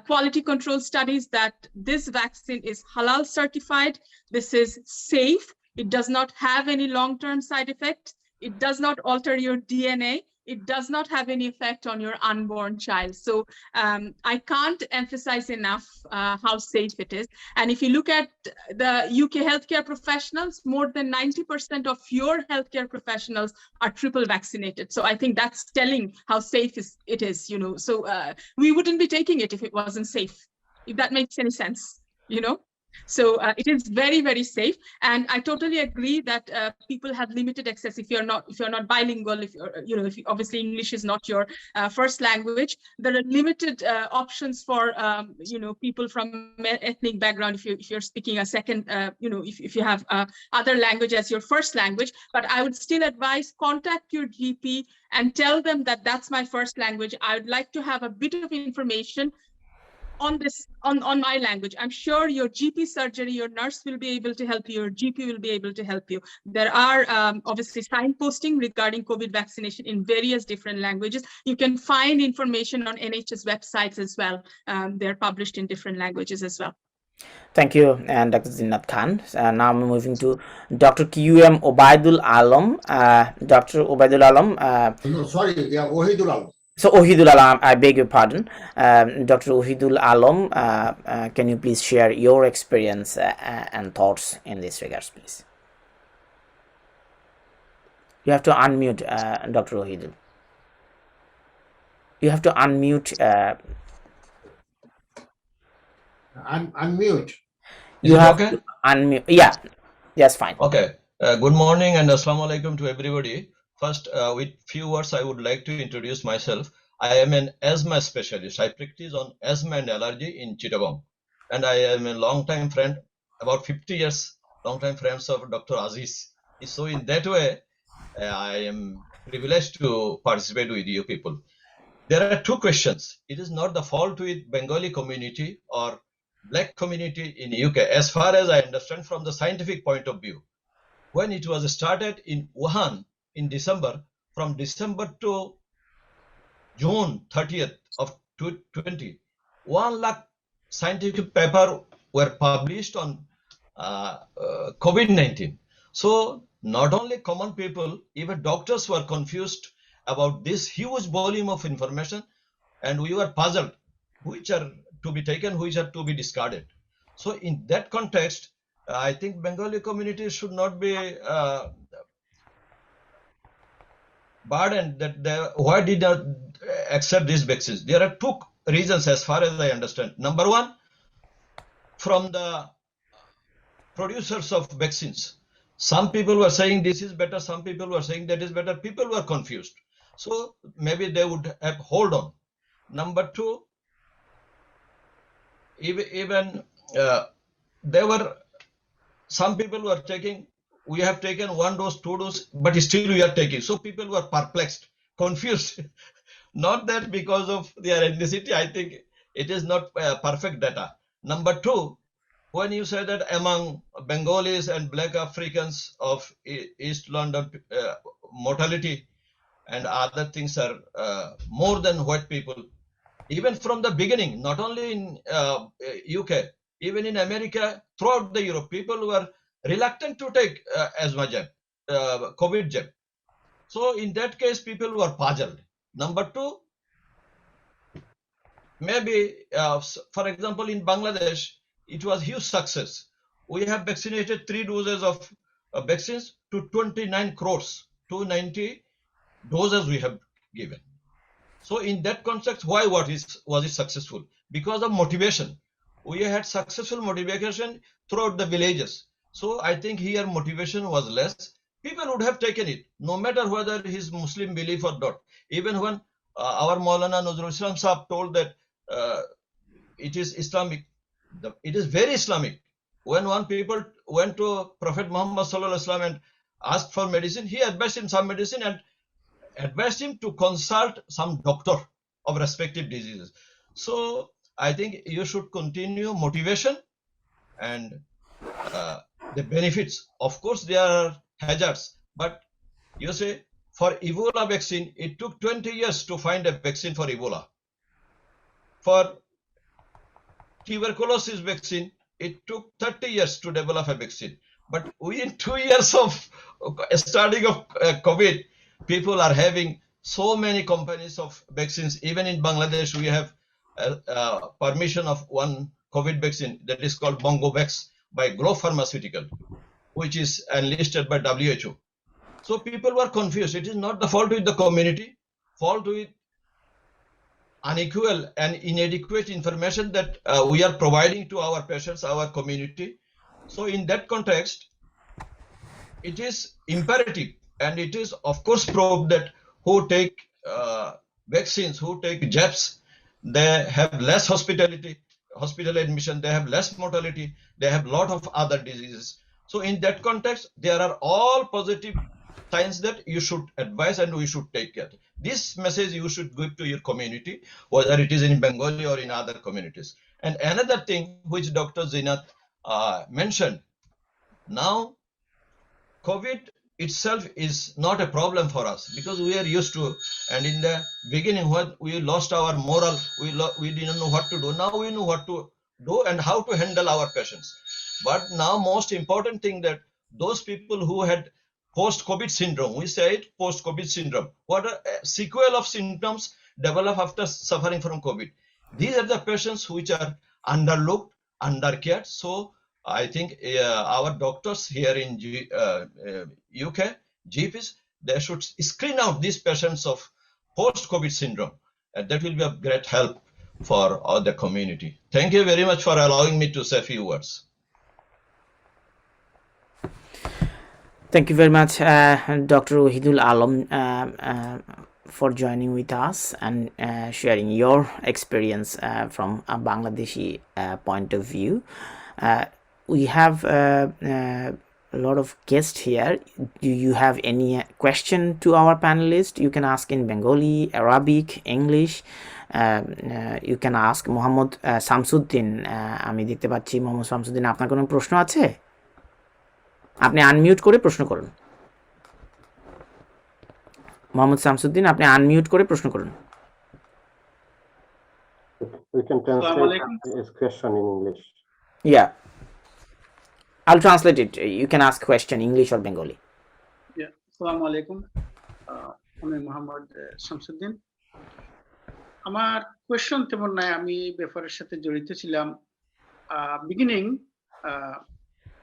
quality control studies that this vaccine is halal certified. This is safe. It does not have any long-term side effects. It does not alter your DNA. It does not have any effect on your unborn child. So I can't emphasize enough how safe it is. And if you look at the UK healthcare professionals, more than 90% of your healthcare professionals are triple vaccinated. So I think that's telling how safe it is, So we wouldn't be taking it if it wasn't safe, if that makes any sense, So it is very, very safe, and I totally agree that people have limited access if you're not bilingual. If obviously English is not your first language, there are limited options for people from ethnic background. If you're speaking a second, if you have other language as your first language, but I would still advise contact your GP and tell them that that's my first language. I would like to have a bit of information on my language. I'm sure your GP surgery, your nurse will be able to help you, your GP will be able to help you. There are obviously signposting regarding COVID vaccination in various different languages. You can find information on NHS websites as well. They're published in different languages as well. Thank you, and Dr. Jeenat Khan. Now I'm moving to Dr. QM Obaidul Alam. Dr. Obaidul Alam. No, sorry, yeah, Ohidul Alam. So Ohidul Alam, I beg your pardon. Dr. Ohidul Alam, can you please share your experience and thoughts in this regards, please? You have to unmute, Dr. Ohidul. You have to unmute. Unmute. You have to unmute. Yeah, yes, fine. Okay. Good morning and assalamu alaikum to everybody. First, with few words, I would like to introduce myself. I am an asthma specialist. I practice on asthma and allergy in Chittagong. And I am a long-time friend, about 50 years, long-time friends of Dr. Aziz. So in that way, I am privileged to participate with you people. There are two questions. It is not the fault with Bengali community or black community in UK. As far as I understand from the scientific point of view, when it was started in Wuhan, in December, from December to June 30th of 2020, 1 lakh scientific papers were published on COVID-19. So not only common people, even doctors were confused about this huge volume of information, and we were puzzled which are to be taken, which are to be discarded. So in that context, I think Bengali community should not be burdened that why did not accept these vaccines. There are two reasons as far as I understand. Number one, from the producers of vaccines, some people were saying this is better, some people were saying that is better. People were confused. So maybe they would have hold on. Number two, even there were some people who are taking, we have taken 1 dose, 2 dose, but still we are taking. So people were perplexed, confused. Not that because of their ethnicity, I think it is not perfect data. Number two, when you say that among Bengalis and black Africans of East London, mortality and other things are more than white people, even from the beginning, not only in UK, even in America, throughout the Europe, people were reluctant to take asthma jab, COVID jab. So in that case, people were puzzled. Number two, maybe, for example, in Bangladesh, it was huge success. We have vaccinated 3 doses of vaccines to 29 crores, 290 doses we have given. So in that context, why was it successful? Because of motivation. We had successful motivation throughout the villages. So I think here motivation was less. people would have taken it, no matter whether his Muslim belief or not. Even when our Mawlana Nazrul Sahab told that it is Islamic, it is very Islamic. When one people went to Prophet Muhammad Sallallahu Alaihi Wasallam and asked for medicine, he advised him some medicine and advised him to consult some doctor of respective diseases. So I think you should continue motivation and the benefits. Of course, there are hazards, but you say for Ebola vaccine, it took 20 years to find a vaccine for Ebola. For tuberculosis vaccine, it took 30 years to develop a vaccine. But within 2 years of starting of COVID, people are having so many companies of vaccines. Even in Bangladesh, we have permission of one COVID vaccine that is called Bongovax by Globe Pharmaceutical, which is enlisted by WHO. So people were confused. It is not the fault with the community, fault with unequal and inadequate information that we are providing to our patients, our community. So in that context, it is imperative, and it is of course proved that who take vaccines, who take jabs, they have less hospital admission, they have less mortality, they have a lot of other diseases. So in that context, there are all positive signs that you should advise and we should take care. This message you should give to your community, whether it is in Bengali or in other communities. And another thing which Dr. Jeenat mentioned, now COVID itself is not a problem for us because we are used to, and in the beginning when we lost our moral, we didn't know what to do. Now we know what to do and how to handle our patients. But now most important thing that those people who had post-COVID syndrome, we say it post-COVID syndrome, what a sequel of symptoms develop after suffering from COVID. These are the patients which are underlooked, undercared. So I think our doctors here in UK, GPs, they should screen out these patients of post-COVID syndrome. And that will be of great help for all the community. Thank you very much for allowing me to say a few words. Thank you very much, Dr. Wahidul Alam, for joining with us and sharing your experience from a Bangladeshi point of view. We have a lot of guests here. Do you have any question to our panelists? You can ask in Bengali, Arabic, English. You can ask Mohammad Samsuddin. আমি দেখতে পাচ্ছি মোহাম্মদ শামসুদ্দিন, আপনার কোনো প্রশ্ন আছে? আপনি unmute করে প্রশ্ন করুন। মোহাম্মদ শামসুদ্দিন, আপনি আনমিউট করে প্রশ্ন করুন। We can translate his question in English. Yeah, I'll translate it. You can ask question English or Bengali. Yeah, Assalamu alaikum. আমি মোহাম্মদ শামসুদ্দিন। আমার কোয়েশ্চন তেমন নাই, আমি ব্যাপারের সাথে জড়িত ছিলাম বিগিনিং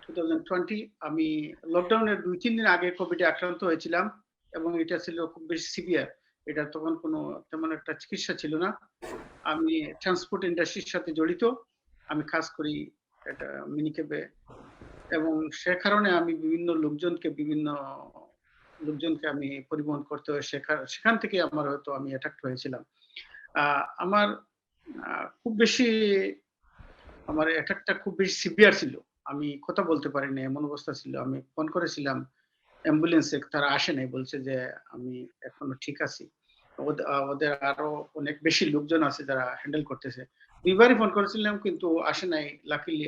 2020। আমি লকডাউনের 2-3 দিন আগে কোভিডে আক্রান্ত হয়েছিলাম এবং এটা ছিল খুব বেশি সিভিয়ার। এটা তখন কোনো তেমন একটা চিকিৎসা ছিল না। আমি ট্রান্সপোর্ট ইন্ডাস্ট্রির সাথে জড়িত, আমি কাজ করি এটা মিনিকেবে, এবং সে কারণে আমি বিভিন্ন লোকজনকে আমি পরিবহন করতে হয়। সেখান থেকে আমার হয়তো আমি অ্যাটাক হয়েছিলাম। আমার অ্যাটাকটা খুব বেশি সিভিয়ার ছিল, আমি কথা বলতে পারিনি, এমন অবস্থা ছিল। আমি ফোন করেছিলাম অ্যাম্বুলেন্সে, তারা আসে নাই, বলছে যে আমি এখনো ঠিক আছি। ওদের আরো অনেক বেশি লোকজন আছে যারা হ্যান্ডেল করতেছে। 2বারই ফোন করেছিলাম কিন্তু আসে নাই। লাকিলি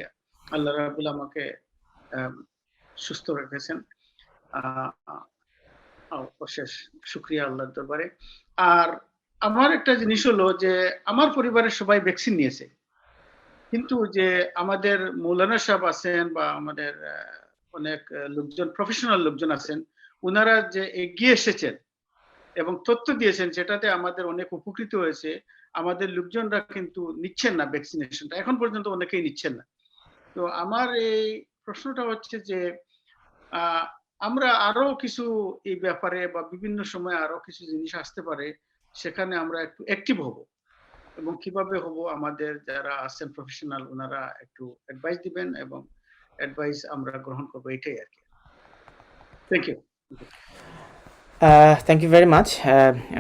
আল্লাহ রাব্বুল আমাকে সুস্থ রেখেছেন, অশেষ শুকরিয়া আল্লাহর দরবারে। আর আমার একটা জিনিস হলো যে আমার পরিবারের সবাই ভ্যাকসিন নিয়েছে, কিন্তু যে আমাদের মৌলানা সাহেব আছেন বা আমাদের অনেক লোকজন, প্রফেশনাল লোকজন আছেন, ওনারা যে এগিয়ে এসেছেন এবং তথ্য দিয়েছেন, সেটাতে আমাদের অনেক উপকৃত হয়েছে। আমাদের লোকজনরা কিন্তু নিচ্ছেন না ভ্যাকসিনেশনটা, এখন পর্যন্ত অনেকেই নিচ্ছেন না। তো আমার এই প্রশ্নটা হচ্ছে যে আমরা আরো কিছু এই ব্যাপারে বা বিভিন্ন সময় আরো কিছু জিনিস আসতে পারে, সেখানে আমরা একটু অ্যাক্টিভ হব, এবং কিভাবে হব আমাদের যারা আছেন প্রফেশনাল ওনারা একটু অ্যাডভাইস দিবেন এবং অ্যাডভাইস আমরা গ্রহণ করবো, এটাই আর কি। Thank you. Thank you very much.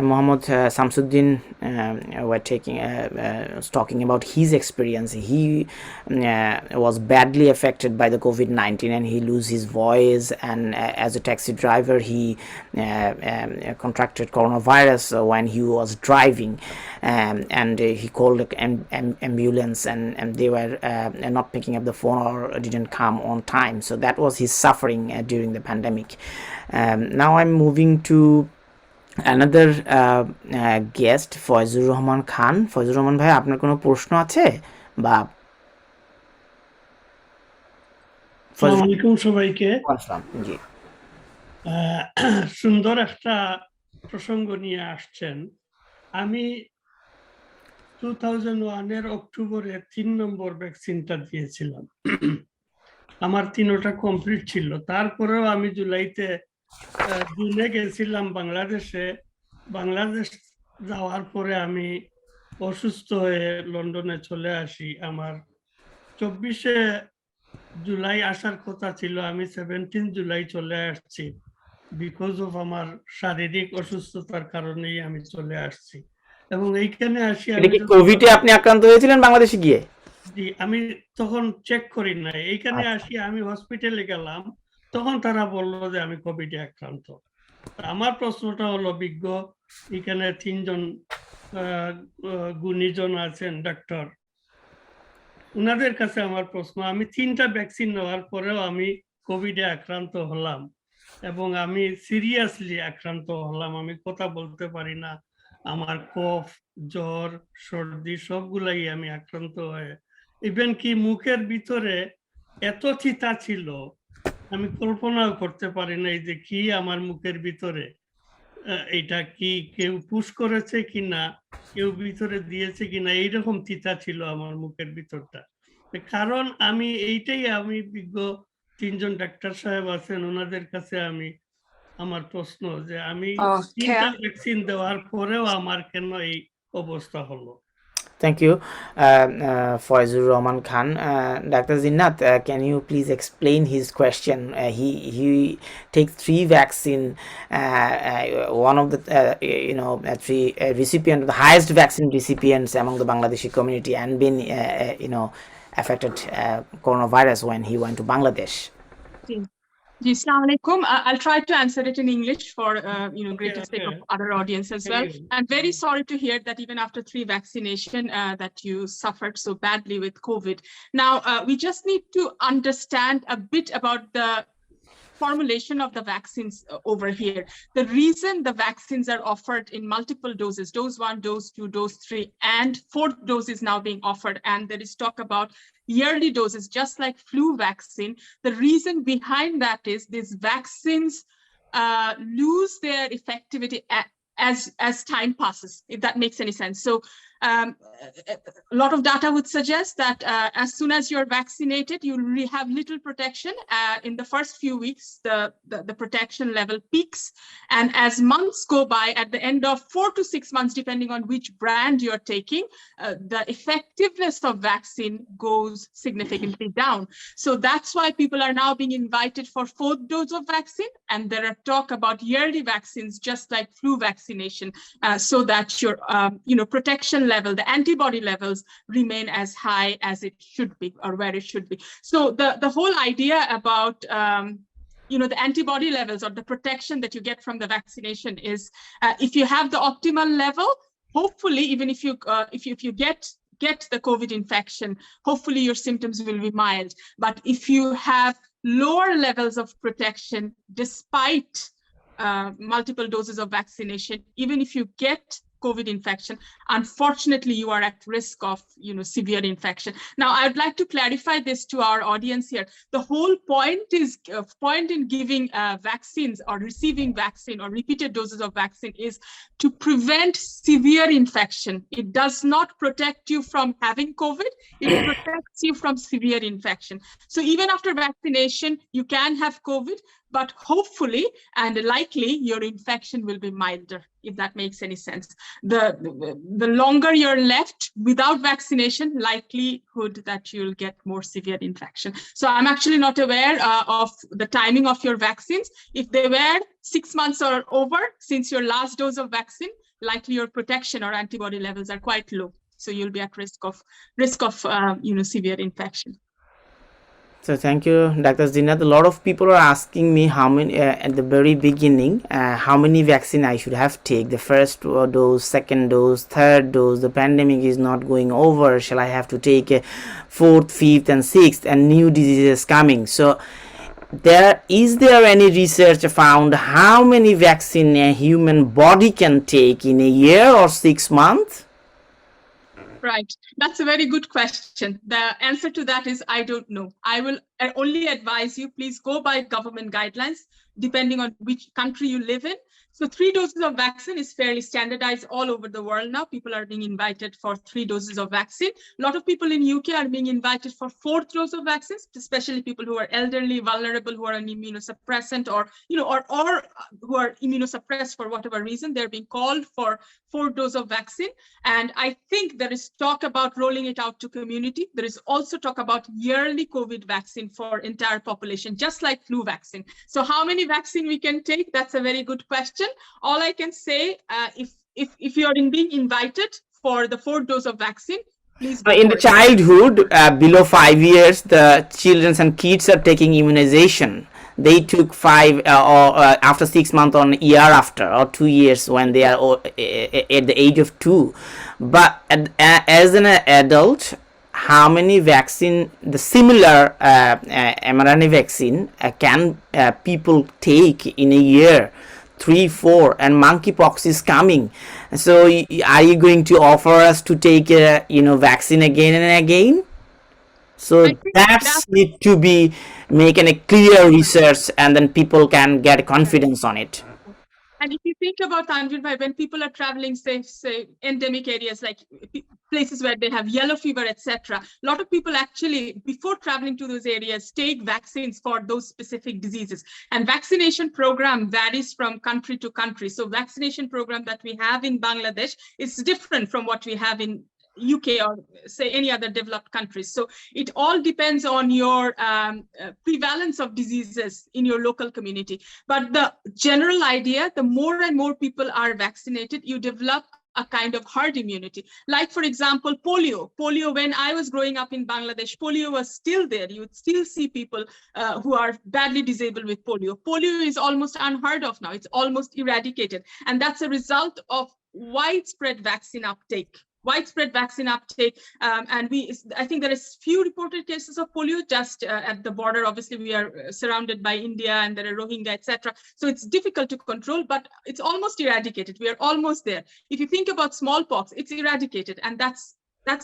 Mohammed Samsuddin was talking about his experience. He was badly affected by the COVID-19 and he lose his voice, and as a taxi driver he contracted coronavirus when he was driving, and he called an ambulance and they were not picking up the phone or didn't come on time. So that was his suffering during the pandemic. Now I'm moving to another guest, Faizur Rahman Khan. Faizur Rahman ভাই, আপনার কোনো প্রশ্ন আছে? বা আসসালামু আলাইকুম সবাইকে। জি, সুন্দর একটা প্রসঙ্গ নিয়ে আসছেন। আমি 2001 এর অক্টোবরে 3 নম্বর ভ্যাকসিনটা দিয়েছিলাম। আমার 3টা কমপ্লিট ছিল। তারপরেও আমি জুলাইতে জুনে গেছিলাম বাংলাদেশে। বাংলাদেশ যাওয়ার পরে আমি অসুস্থ হয়ে লন্ডনে চলে আসি। আমার 24 জুলাই আসার কথা ছিল, আমি 17 জুলাই চলে আসছি। বিকজ অফ আমার শারীরিক অসুস্থতার কারণেই আমি চলে আসছি। এবং এইখানে আসি আমি কোভিডে আপনি আক্রান্ত হয়েছিলেন বাংলাদেশে গিয়ে? জি, আমি তখন চেক করি নাই। এইখানে আসি, আমি হসপিটালে গেলাম, তখন তারা বললো যে আমি কোভিডে আক্রান্ত। আমার প্রশ্নটা হলো, বিজ্ঞ এখানে 3 জন গুণীজন আছেন ডাক্তার, উনাদের কাছে আমার প্রশ্ন, আমি 3টা ভ্যাকসিন নেওয়ার পরেও আমি কোভিডে আক্রান্ত হলাম এবং আমি সিরিয়াসলি আক্রান্ত হলাম। আমি কথা বলতে পারি না, আমার কফ, জ্বর, সর্দি সবগুলাই আমি আক্রান্ত হয়ে, ইভেন কি মুখের ভিতরে এত চিতা ছিল আমি কল্পনাও করতে পারি নাই যে কি আমার মুখের ভিতরে, এটা কি কেউ পুশ করেছে কিনা, কেউ ভিতরে দিয়েছে কিনা, এইরকম চিতা ছিল আমার মুখের ভিতরটা। কারণ আমি এইটাই, আমি বিজ্ঞ 3 জন ডাক্তার সাহেব আছেন, ওনাদের কাছে আমি আমার প্রশ্ন যে আমি 3টা ভ্যাকসিন দেওয়ার পরেও আমার কেন এই অবস্থা হলো। Thank you, Fazur Rahman Khan. Dr. Jeenat, can you please explain his question? He takes 3 vaccine, one of the 3 recipient, the highest vaccine recipients among the Bangladeshi community, and been affected coronavirus when he went to Bangladesh. Assalamu alaikum. I'll try to answer it in English for greater sake of other audience as well. I'm very sorry to hear that even after 3 vaccination that you suffered so badly with COVID. Now we just need to understand a bit about the formulation of the vaccines over here. The reason the vaccines are offered in multiple doses, dose 1, dose 2, dose 3, and 4th dose is now being offered, and there is talk about yearly doses, just like flu vaccine. The reason behind that is these vaccines lose their effectivity as time passes, if that makes any sense. So a lot of data would suggest that as soon as you're vaccinated, you really have little protection. In the first few weeks, the protection level peaks. And as months go by, at the end of 4 to 6 months, depending on which brand you're taking, the effectiveness of vaccine goes significantly down. So that's why people are now being invited for 4th dose of vaccine. And there are talk about yearly vaccines, just like flu vaccination, so that your protection level, the antibody levels remain as high as it should be, or where it should be. So the whole idea about the antibody levels or the protection that you get from the vaccination is if you have the optimal level, hopefully even if you get the COVID infection, hopefully your symptoms will be mild. But if you have lower levels of protection despite multiple doses of vaccination, even if you get COVID infection, unfortunately, you are at risk of severe infection. Now, I would like to clarify this to our audience here. The whole point in giving vaccines or receiving vaccine or repeated doses of vaccine is to prevent severe infection. It does not protect you from having COVID. It protects you from severe infection. So even after vaccination, you can have COVID, but hopefully and likely your infection will be milder, if that makes any sense. The longer you're left without vaccination, likelihood that you'll get more severe infection. So I'm actually not aware of the timing of your vaccines. If they were 6 months or over since your last dose of vaccine, likely your protection or antibody levels are quite low. So you'll be at risk of severe infection. So thank you, Dr. Jeenat. A lot of people are asking me how many at the very beginning, how many vaccine I should have take. The first dose, second dose, third dose. The pandemic is not going over. Shall I have to take a fourth, fifth, and sixth, and new diseases coming? So is there any research found how many vaccine a human body can take in a year or 6 months? Right. That's a very good question. The answer to that is I don't know. I will only advise you, please go by government guidelines, depending on which country you live in. So 3 doses of vaccine is fairly standardized all over the world now. People are being invited for 3 doses of vaccine. A lot of people in UK are being invited for 4th dose of vaccines, especially people who are elderly, vulnerable, who are on immunosuppressant, or who are immunosuppressed for whatever reason. They're being called for 4th dose of vaccine. And I think there is talk about rolling it out to community. There is also talk about yearly COVID vaccine for entire population, just like flu vaccine. So how many vaccine we can take? That's a very good question. All I can say, if you are being invited for the 4th dose of vaccine, please go in the childhood, below 5 years, the children and kids are taking immunization. They took 5 or after 6 months or a year after, or 2 years when they are at the age of 2. But as an adult, how many vaccine, the similar mRNA vaccine can people take in a year? 3, 4, and monkeypox is coming. So are you going to offer us to take vaccine again and again? So that's need to be making a clear research, and then people can get confidence on it. And if you think about Tanvir bhai, when people are traveling, say endemic areas like places where they have yellow fever, etc., a lot of people actually, before traveling to those areas, take vaccines for those specific diseases. And vaccination program varies from country to country. So vaccination program that we have in Bangladesh is different from what we have in UK or say any other developed countries. So it all depends on your prevalence of diseases in your local community. But the general idea, the more and more people are vaccinated, you develop a kind of herd immunity. Like, for example, polio. Polio, when I was growing up in Bangladesh, polio was still there. You would still see people who are badly disabled with polio. Polio is almost unheard of now. It's almost eradicated. And that's a result of widespread vaccine uptake. And I think there is few reported cases of polio just at the border. Obviously, we are surrounded by India and there are Rohingya, etc. So it's difficult to control, but it's almost eradicated. We are almost there. If you think about smallpox, it's eradicated, and that's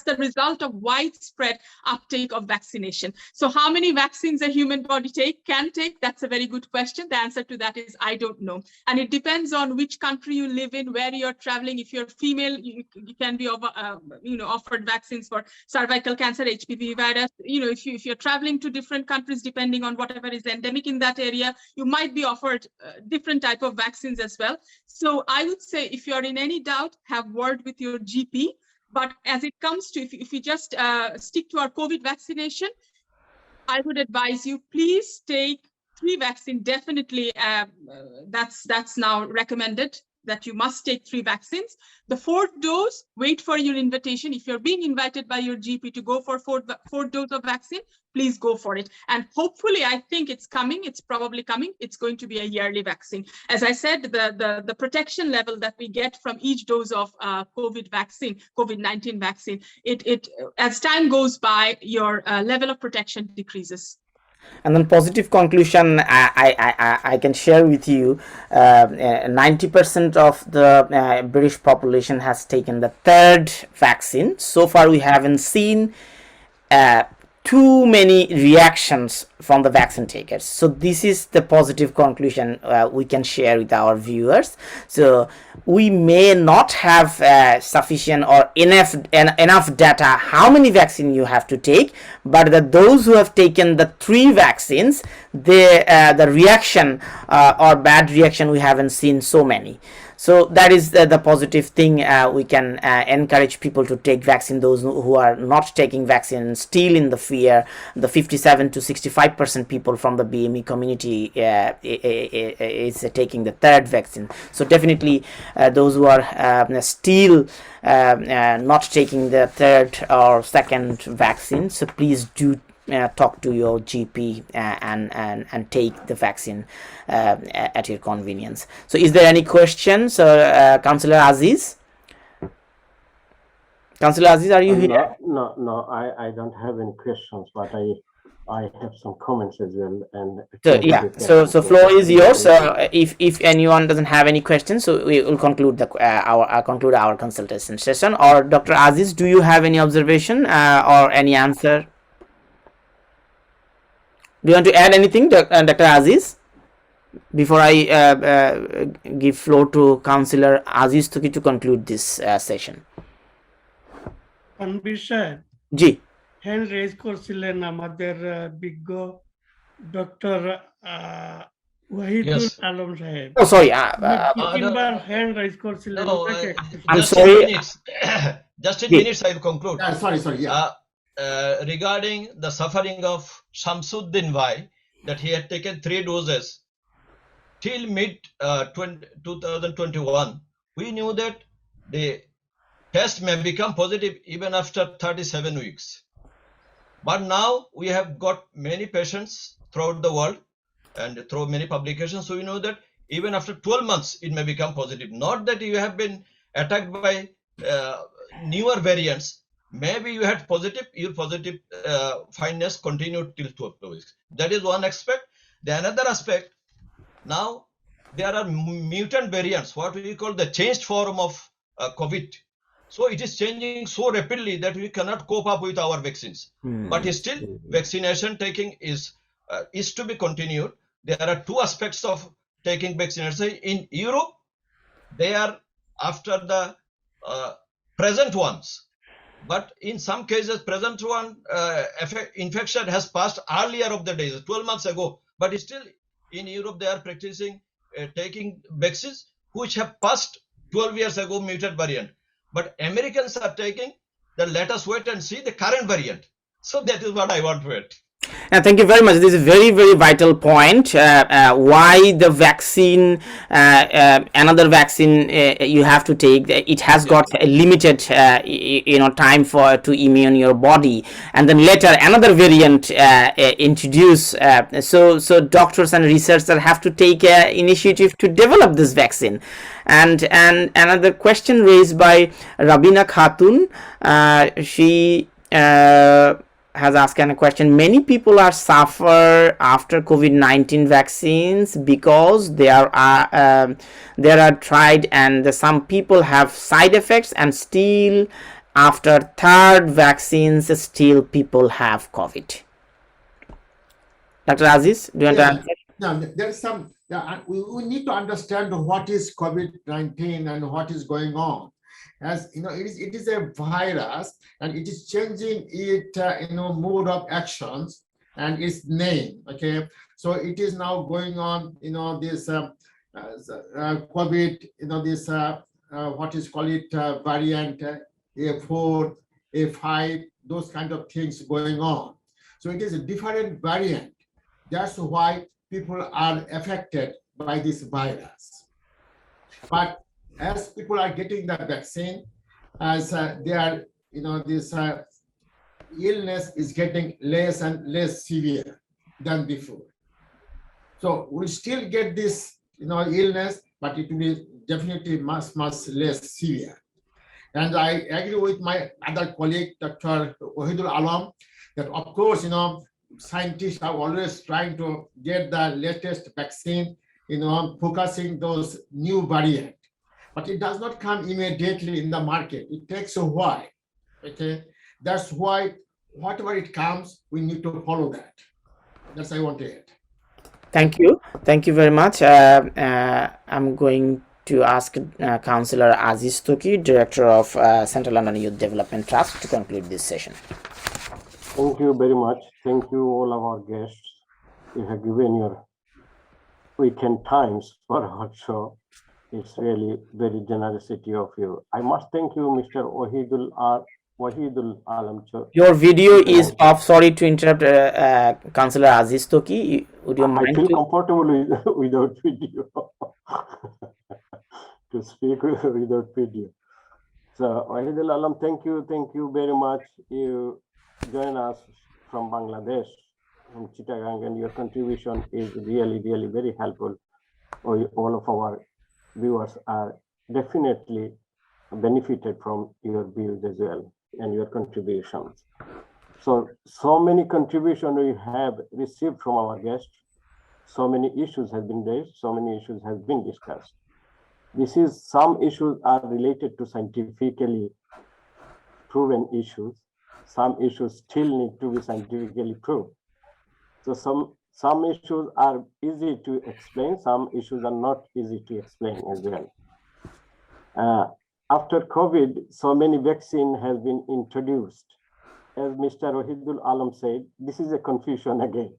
the result of widespread uptake of vaccination. So how many vaccines a human body can take? That's a very good question. The answer to that is I don't know. And it depends on which country you live in, where you're traveling. If you're female, you can be offered vaccines for cervical cancer, HPV virus. If you're traveling to different countries, depending on whatever is endemic in that area, you might be offered different type of vaccines as well. So I would say if you're in any doubt, have word with your GP. But as it comes to, if you just stick to our COVID vaccination, I would advise you, please take 3 vaccines. Definitely, that's now recommended that you must take 3 vaccines. The 4th dose, wait for your invitation. If you're being invited by your GP to go for 4th dose of vaccine, please go for it. And hopefully, I think it's coming. It's probably coming. It's going to be a yearly vaccine. As I said, the protection level that we get from each dose of COVID-19 vaccine, it as time goes by, your level of protection decreases. And then positive conclusion I can share with you, 90% of the British population has taken the 3rd vaccine. So far we haven't seen too many reactions from the vaccine takers. So this is the positive conclusion we can share with our viewers. So we may not have sufficient or enough data how many vaccine you have to take, but those who have taken the 3 vaccines, the reaction or bad reaction we haven't seen so many. So that is the positive thing. We can encourage people to take vaccine. Those who are not taking vaccine, still in the fear, the 57 to 65% people from the BME community is taking the 3rd vaccine. So definitely those who are still not taking the 3rd or 2nd vaccine, so please do talk to your GP and take the vaccine at your convenience. So is there any questions, Councillor Aziz? Councillor Aziz, are you here? No, I don't have any questions, but I have some comments as well. And so floor is yours. If anyone doesn't have any questions, so we will conclude our consultation session. Or Dr. Aziz, do you have any observation or any answer? Do you want to add anything, Dr. Aziz, before I give floor to Councillor Aziz Toki to conclude this session? Tanvir sir, জি, hand raise করছিলেন আমাদের বিজ্ঞ doctor Wahidul Alam সাহেব। Oh, sorry. তিনবার hand raise করছিলেন। I'm sorry. Just in minutes, I will conclude. Sorry. Yeah. Regarding the suffering of Shamsuddin Vai, that he had taken 3 doses till mid 2021, we knew that the test may become positive even after 37 weeks. But now we have got many patients throughout the world and through many publications, so we know that even after 12 months it may become positive. Not that you have been attacked by newer variants. Maybe you had your positive fineness continued till 12 weeks. That is one aspect. The another aspect, now there are mutant variants, what we call the changed form of COVID. So it is changing so rapidly that we cannot cope up with our vaccines. But still, vaccination taking is to be continued. There are 2 aspects of taking vaccination. In Europe, they are after the present ones. But in some cases, present one infection has passed earlier of the days, 12 months ago. But still, in Europe, they are practicing taking vaccines which have passed 12 years ago mutant variant. But Americans are taking the let us wait and see the current variant. So that is what I want to add. Thank you very much. This is a very, very vital point. Why the vaccine, another vaccine you have to take, it has got a limited, time to immune your body, and then later another variant introduced. So doctors and researchers have to take initiative to develop this vaccine. And another question raised by Rabina Khatun, she has asked a question. Many people are suffer after COVID-19 vaccines because they are tried, and some people have side effects, and still after 3rd vaccines still people have COVID. Dr. Aziz, do you want to answer? No, there's some. We need to understand what is COVID-19 and what is going on. As you know, it is a virus, and it is changing its mode of actions and its name. Okay, so it is now going on. This COVID. This what is called it variant A4, A5. Those kind of things going on. So it is a different variant. That's why people are affected by this virus. But as people are getting the vaccine, as they are, this illness is getting less and less severe than before. So we still get this, illness, but it will be definitely much less severe. And I agree with my other colleague, Dr. Waheedul Alam, that of course, scientists are always trying to get the latest vaccine, focusing those new variants. But it does not come immediately in the market. It takes a while. Okay, that's why whatever it comes, we need to follow that. That's I want to add. Thank you very much. I'm going to ask Councillor Aziz Toki, Director of Central London Youth Development Trust, to conclude this session. Thank you very much. Thank you all of our guests. You have given your weekend times for our show. It's really very generosity of you. I must thank you, Mr. Wahidul Alam. Your video is off. Sorry to interrupt, Councillor Aziz Toki. Would you mind? I feel comfortable without video to speak without video. So, Wahidul Alam, thank you very much. You join us from Bangladesh, from Chittagong, and your contribution is really very helpful. All of our viewers are definitely benefited from your views as well and your contributions. So many contributions we have received from our guests. So many issues have been raised. So many issues have been discussed. Some issues are related to scientifically proven issues. Some issues still need to be scientifically proved. So some issues are easy to explain. Some issues are not easy to explain as well. After COVID, so many vaccine has been introduced. As Mr. Wahidul Alam said, this is a confusion again.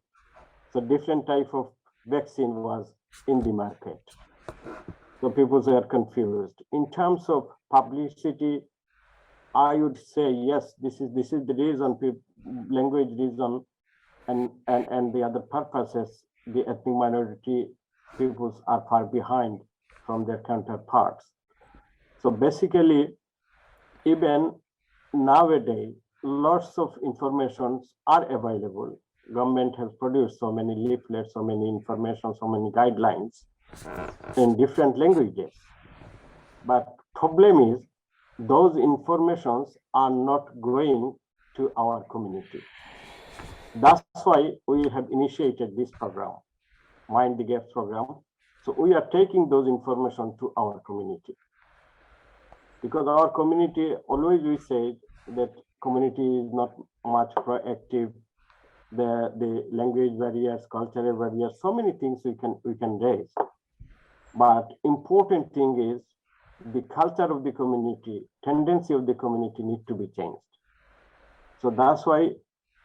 So different type of vaccine was in the market. So people were confused. In terms of publicity, I would say yes, this is the reason, language reason, and the other purposes, the ethnic minority peoples are far behind from their counterparts. So basically, even nowadays, lots of informations are available. Government has produced so many leaflets, so many information, so many guidelines in different languages. But problem is, those informations are not going to our community. That's why we have initiated this program, Mind the Gaps program. So we are taking those information to our community. Because our community, always we say that community is not much proactive. The language barriers, cultural barriers, so many things we can raise. But important thing is the culture of the community, tendency of the community need to be changed. So that's why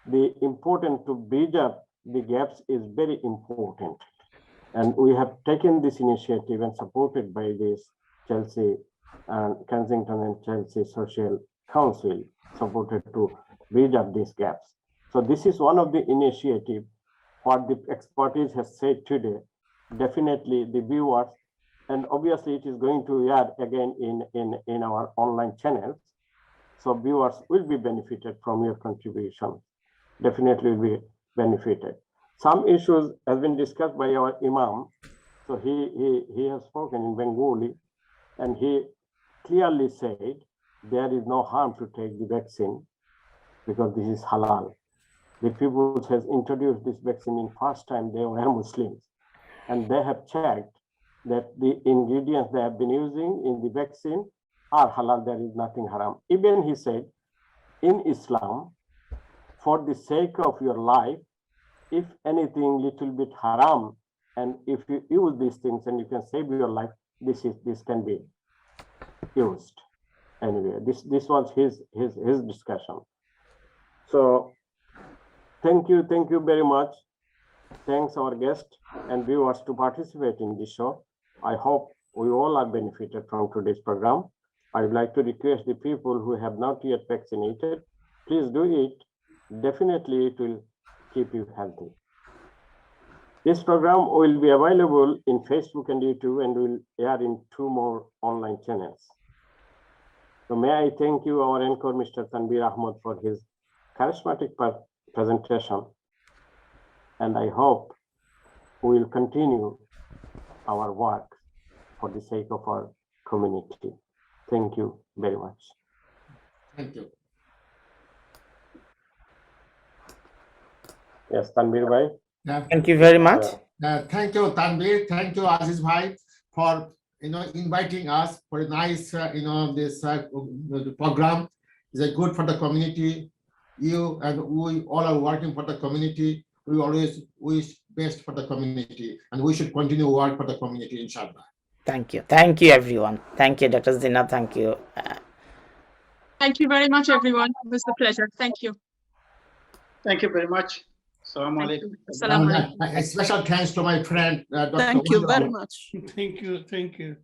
the important to bridge up the gaps is very important. And we have taken this initiative and supported by this Chelsea and Kensington and Chelsea Social Council, supported to bridge up these gaps. So this is one of the initiative. What the expertise has said today, definitely the viewers, and obviously it is going to air again in our online channels. So viewers will be benefited from your contribution. Definitely will be benefited. Some issues have been discussed by our Imam. So he has spoken in Bengali, and he clearly said there is no harm to take the vaccine because this is halal. The people has introduced this vaccine in first time, they were Muslims, and they have checked that the ingredients they have been using in the vaccine are halal, there is nothing haram. Even he said, in Islam, for the sake of your life, if anything little bit haram, and if you use these things and you can save your life, this can be used. Anyway, this was his discussion. So thank you very much. Thanks our guests and viewers to participate in this show. I hope we all are benefited from today's program. I would like to request the people who have not yet vaccinated, please do it. Definitely it will keep you healthy. This program will be available in Facebook and YouTube and will air in 2 more online channels. So may I thank you, our anchor, Mr. Tanvir Ahmed, for his charismatic presentation. And I hope we will continue our work for the sake of our community. Thank you very much. Thank you. Yes, Tanvir bhai. Thank you very much. Thank you, Tanvir. Thank you, Aziz bhai, for inviting us for a nice this program. Is good for the community. you and we all are working for the community. We always wish best for the community, and we should continue work for the community, inshallah. Thank you everyone. Thank you, Dr. Jeenat. Thank you. Thank you very much, everyone. It was a pleasure. Thank you. Thank you very much. Assalamu alaikum. Assalamu alaikum. A special thanks to my friend, Dr. Thank you Ulster. very much. Thank you.